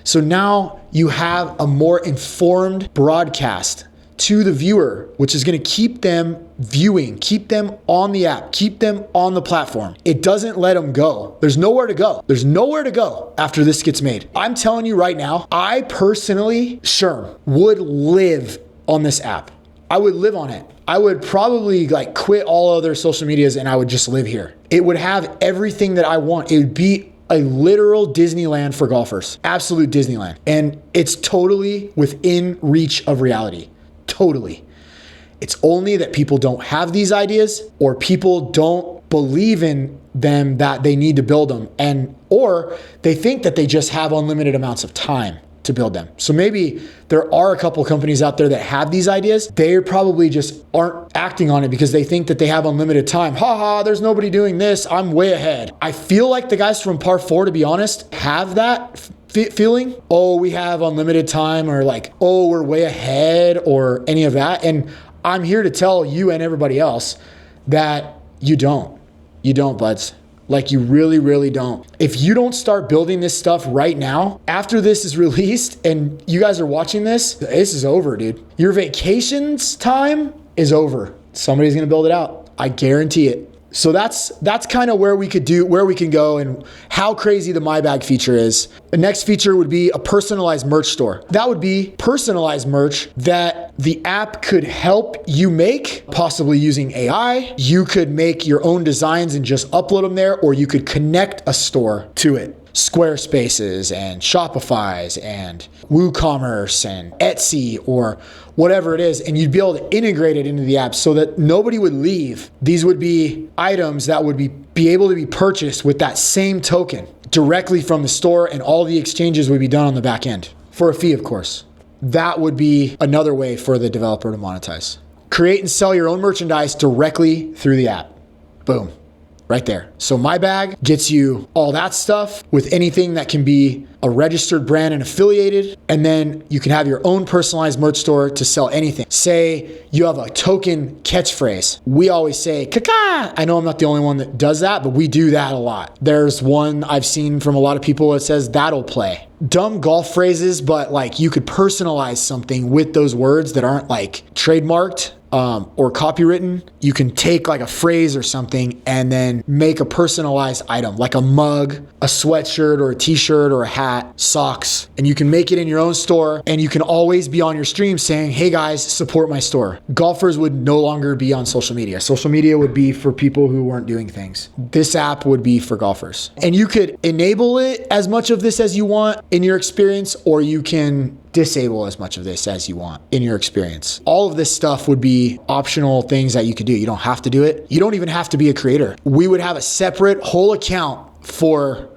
So now you have a more informed broadcast to the viewer, which is going to keep them viewing, keep them on the app, keep them on the platform. It doesn't let them go. There's nowhere to go. There's nowhere to go after this gets made. I'm telling you right now, I personally, Sherm, would live on this app. I would live on it. I would probably like quit all other social medias and I would just live here. It would have everything that I want. It would be a literal Disneyland for golfers. Absolute Disneyland. And it's totally within reach of reality. Totally. It's only that people don't have these ideas, or people don't believe in them that they need to build them, or they think that they just have unlimited amounts of time to build them. So maybe there are a couple companies out there that have these ideas. They probably just aren't acting on it because they think that they have unlimited time. There's nobody doing this. I'm way ahead. I feel like the guys from Par 4, to be honest, have that feeling. Oh, we have unlimited time, or like, oh, we're way ahead, or any of that. And I'm here to tell you and everybody else that you don't. You don't, buds. Like, you really, really don't. If you don't start building this stuff right now, after this is released and you guys are watching this is over, dude. Your vacations time is over. Somebody's gonna build it out. I guarantee it. So that's kind of where we can go and how crazy the My Bag feature is. The next feature would be a personalized merch store. That would be personalized merch that the app could help you make, possibly using AI. You could make your own designs and just upload them there, or you could connect a store to it. Squarespaces and Shopify's and WooCommerce and Etsy or whatever it is, and you'd be able to integrate it into the app so that nobody would leave. These would be items that would be able to be purchased with that same token directly from the store, and all the exchanges would be done on the back end for a fee, of course. That would be another way for the developer to monetize. Create and sell your own merchandise directly through the app. Boom. Right there. So My Bag gets you all that stuff with anything that can be a registered brand and affiliated. And then you can have your own personalized merch store to sell anything. Say you have a token catchphrase. We always say, "Kaka." I know I'm not the only one that does that, but we do that a lot. There's one I've seen from a lot of people that says, "That'll play." Dumb golf phrases, but like you could personalize something with those words that aren't like trademarked or copywritten. You can take like a phrase or something and then make a personalized item, like a mug, a sweatshirt or a t-shirt or a hat, socks, and you can make it in your own store, and you can always be on your stream saying, "Hey guys, support my store." Golfers would no longer be on social media. Social media would be for people who weren't doing things. This app would be for golfers. And you could enable it as much of this as you want in your experience, or you can disable as much of this as you want in your experience. All of this stuff would be optional things that you could do. You don't have to do it. You don't even have to be a creator. We would have a separate whole account for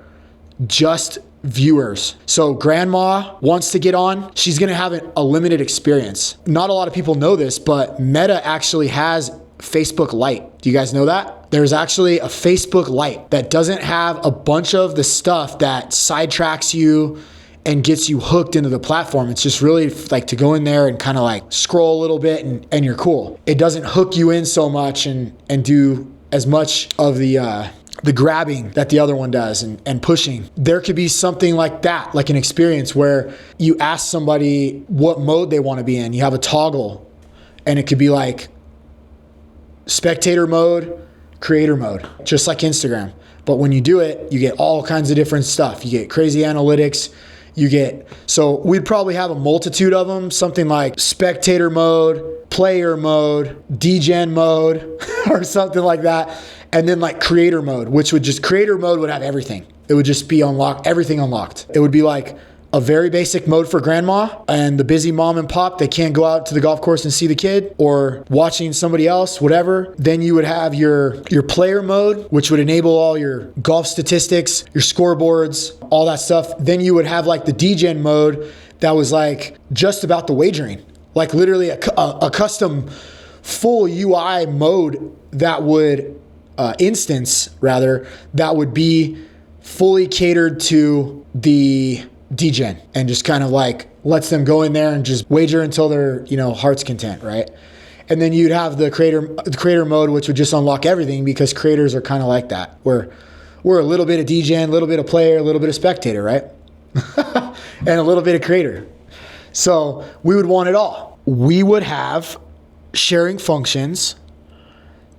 just viewers. So grandma wants to get on, she's gonna have a limited experience. Not a lot of people know this, but Meta actually has Facebook Lite. Do you guys know that? There's actually a Facebook Lite that doesn't have a bunch of the stuff that sidetracks you and gets you hooked into the platform. It's just really like to go in there and kind of like scroll a little bit and you're cool. It doesn't hook you in so much and do as much of the grabbing that the other one does and pushing. There could be something like that, like an experience where you ask somebody what mode they want to be in. You have a toggle, and it could be like spectator mode, creator mode, just like Instagram. But when you do it, you get all kinds of different stuff. You get crazy analytics. So we'd probably have a multitude of them, something like spectator mode, player mode, degen mode, or something like that. And then like creator mode, creator mode would have everything. It would just be everything unlocked. It would be like a very basic mode for grandma and the busy mom and pop. They can't go out to the golf course and see the kid, or watching somebody else, whatever. Then you would have your player mode, which would enable all your golf statistics, your scoreboards, all that stuff. Then you would have like the degen mode that was like just about the wagering, like literally a custom full UI mode that would instance rather, that would be fully catered to the degen and just kind of like lets them go in there and just wager until their heart's content, right? And then you'd have the creator mode, which would just unlock everything, because creators are kind of like that. We're a little bit of degen, a little bit of player, a little bit of spectator, right? And a little bit of creator. So we would want it all. We would have sharing functions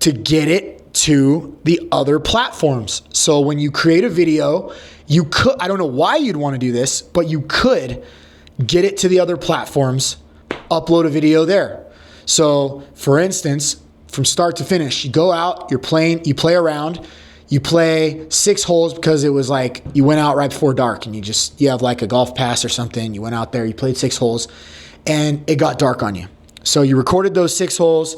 to get it to the other platforms. So when you create a video, you could, I don't know why you'd want to do this, but you could get it to the other platforms, upload a video there. So for instance, from start to finish, you go out, you're playing, you play around, you play 6 holes because it was like you went out right before dark and you have like a golf pass or something. You went out there, you played 6 holes and it got dark on you. So you recorded those 6 holes,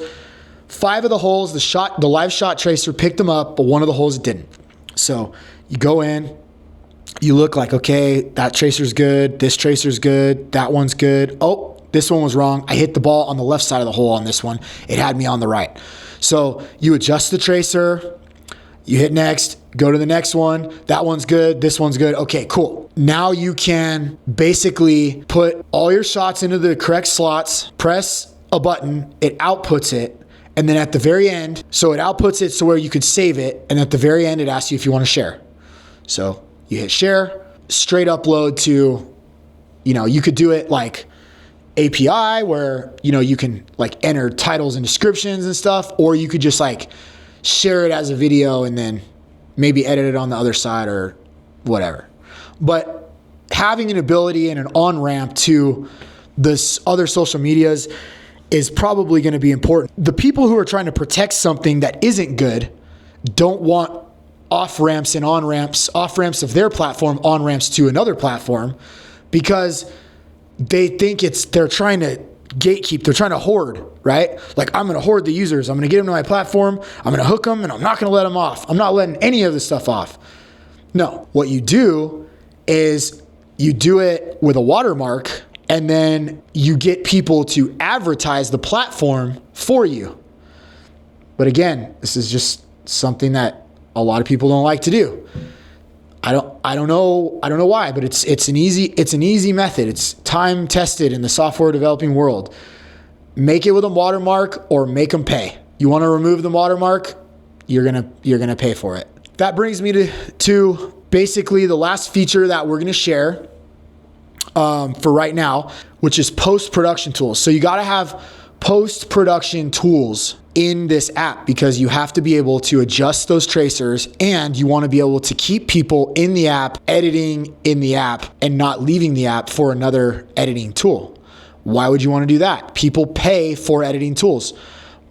5 of the holes, the live shot tracer picked them up, but one of the holes it didn't. So you go in, you look like, okay, that tracer's good, this tracer's good, that one's good. Oh, this one was wrong. I hit the ball on the left side of the hole on this one. It had me on the right. So you adjust the tracer, you hit next, go to the next one. That one's good, this one's good. Okay, cool. Now you can basically put all your shots into the correct slots, press a button, it outputs it. And then at the very end, so it outputs it so where you could save it. And at the very end, it asks you if you want to share. So you hit share, straight upload to, you could do it like API where, you can like enter titles and descriptions and stuff, or you could just like share it as a video and then maybe edit it on the other side or whatever. But having an ability and an on-ramp to this other social medias is probably going to be important. The people who are trying to protect something that isn't good don't want off-ramps and on-ramps, off-ramps of their platform, on-ramps to another platform, because they think they're trying to gatekeep, they're trying to hoard, right? Like, I'm going to hoard the users. I'm going to get them to my platform. I'm going to hook them and I'm not going to let them off. I'm not letting any of this stuff off. No, what you do is you do it with a watermark, and then you get people to advertise the platform for you. But again, this is just something that a lot of people don't like to do. I don't know why, but it's an easy method. It's time tested in the software developing world. Make it with a watermark or make them pay. You want to remove the watermark, you're gonna pay for it. That brings me to basically the last feature that we're gonna share for right now, which is post-production tools. So you got to have post-production tools in this app because you have to be able to adjust those tracers, and you want to be able to keep people in the app, editing in the app, and not leaving the app for another editing tool. Why would you want to do that? People pay for editing tools.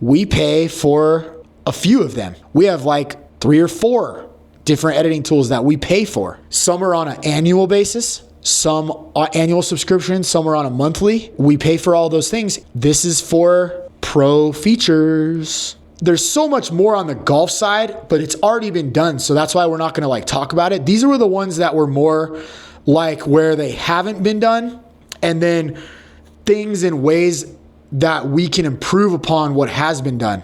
We pay for a few of them. We have like 3 or 4 different editing tools that we pay for. Some are on an annual basis, some annual subscription, some are on a monthly. We pay for all those things. This is for pro features. There's so much more on the golf side, but it's already been done. So that's why we're not going to like talk about it. These were the ones that were more like where they haven't been done, and then things in ways that we can improve upon what has been done.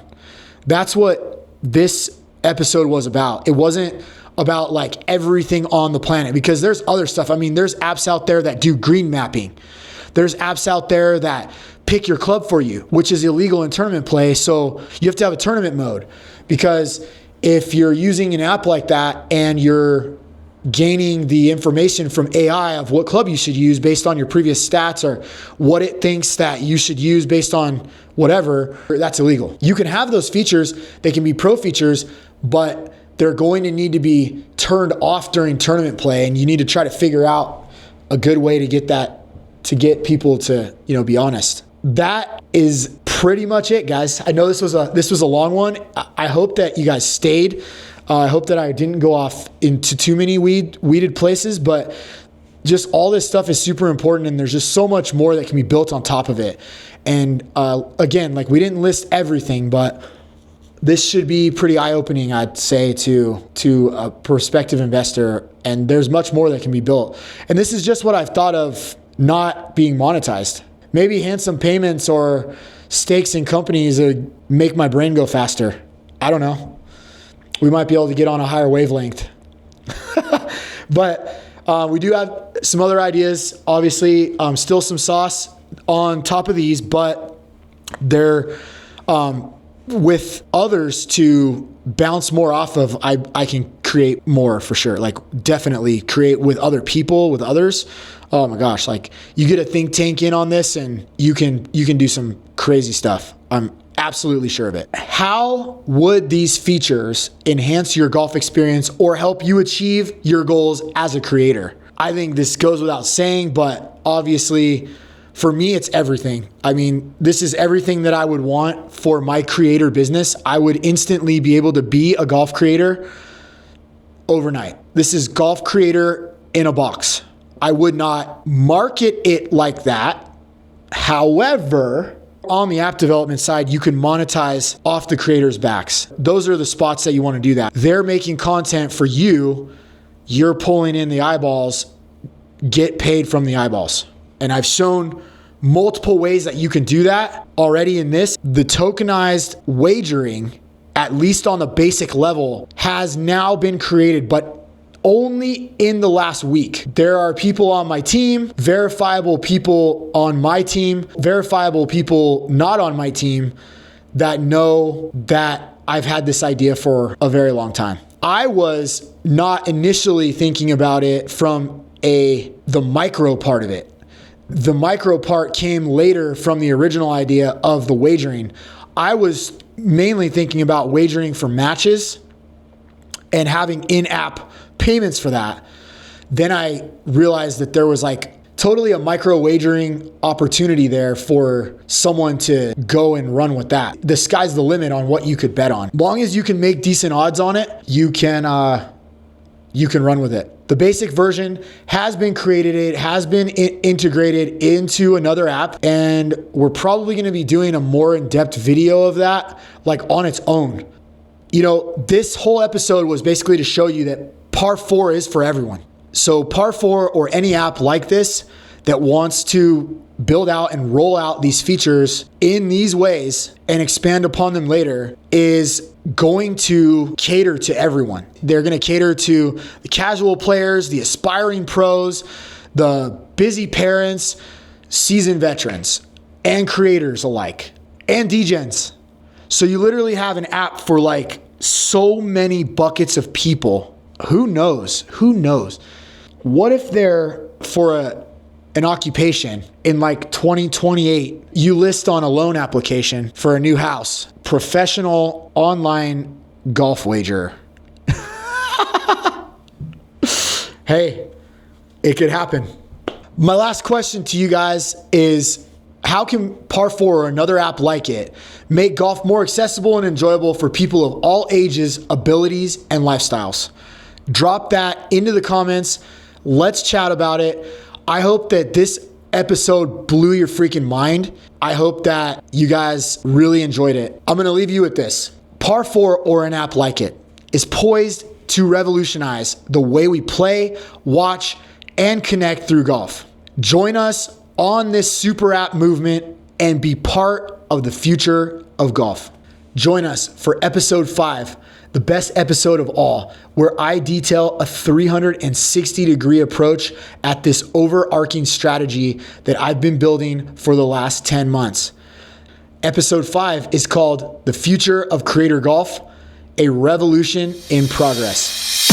That's what this episode was about. It wasn't about like everything on the planet, because there's other stuff. I mean, there's apps out there that do green mapping. There's apps out there that pick your club for you, which is illegal in tournament play. So you have to have a tournament mode, because if you're using an app like that and you're gaining the information from AI of what club you should use based on your previous stats or what it thinks that you should use based on whatever, that's illegal. You can have those features. They can be pro features, but they're going to need to be turned off during tournament play, and you need to try to figure out a good way to get that, to get people to, be honest. That is pretty much it, guys. I know this was a long one. I hope that you guys stayed. I hope that I didn't go off into too many weeded places, but just all this stuff is super important, and there's just so much more that can be built on top of it. And again, like, we didn't list everything, but this should be pretty eye-opening, I'd say, to a prospective investor. And there's much more that can be built. And this is just what I've thought of not being monetized. Maybe handsome payments or stakes in companies would make my brain go faster. I don't know. We might be able to get on a higher wavelength. But we do have some other ideas. Obviously, still some sauce on top of these, but they're with others to bounce more off of. I can create more for sure. Like, definitely create with other people, with others. Oh my gosh, like, you get a think tank in on this and you can do some crazy stuff. I'm absolutely sure of it. How would these features enhance your golf experience or help you achieve your goals as a creator? I think this goes without saying, but obviously for me, it's everything. I mean, this is everything that I would want for my creator business. I would instantly be able to be a golf creator overnight. This is golf creator in a box. I would not market it like that. However, On the app development side, you can monetize off the creators' backs. Those are the spots that you want to do that. They're making content for you. You're pulling in the eyeballs, get paid from the eyeballs. And I've shown multiple ways that you can do that already in this. The tokenized wagering, at least on the basic level, has now been created, but only in the last week. There are people on my team, verifiable people on my team, verifiable people not on my team that know that I've had this idea for a very long time. I was not initially thinking about it from the micro part of it. The micro part came later from the original idea of the wagering. I was mainly thinking about wagering for matches and having in-app payments for that. Then I realized that there was like totally a micro wagering opportunity there for someone to go and run with that. The sky's the limit on what you could bet on. Long as you can make decent odds on it, you can run with it. The basic version has been created. It has been integrated into another app, and we're probably going to be doing a more in-depth video of that, like on its own. You know, this whole episode was basically to show you that Par 4 is for everyone. So Par 4 or any app like this that wants to build out and roll out these features in these ways and expand upon them later is going to cater to everyone. They're going to cater to the casual players, the aspiring pros, the busy parents, seasoned veterans, and creators alike, and degens. So you literally have an app for like so many buckets of people. Who knows? Who knows? What if they're for an occupation in like 2028, you list on a loan application for a new house, professional online golf wager. Hey, it could happen. My last question to you guys is, how can Par 4 or another app like it make golf more accessible and enjoyable for people of all ages, abilities, and lifestyles? Drop that into the comments. Let's chat about it. I hope that this episode blew your freaking mind. I hope that you guys really enjoyed it. I'm going to leave you with this. Par 4 or an app like it is poised to revolutionize the way we play, watch, and connect through golf. Join us on this super app movement and be part of the future of golf. Join us for episode 5, the best episode of all, where I detail a 360-degree approach at this overarching strategy that I've been building for the last 10 months. Episode 5 is called The Future of Creator Golf, a Revolution in Progress.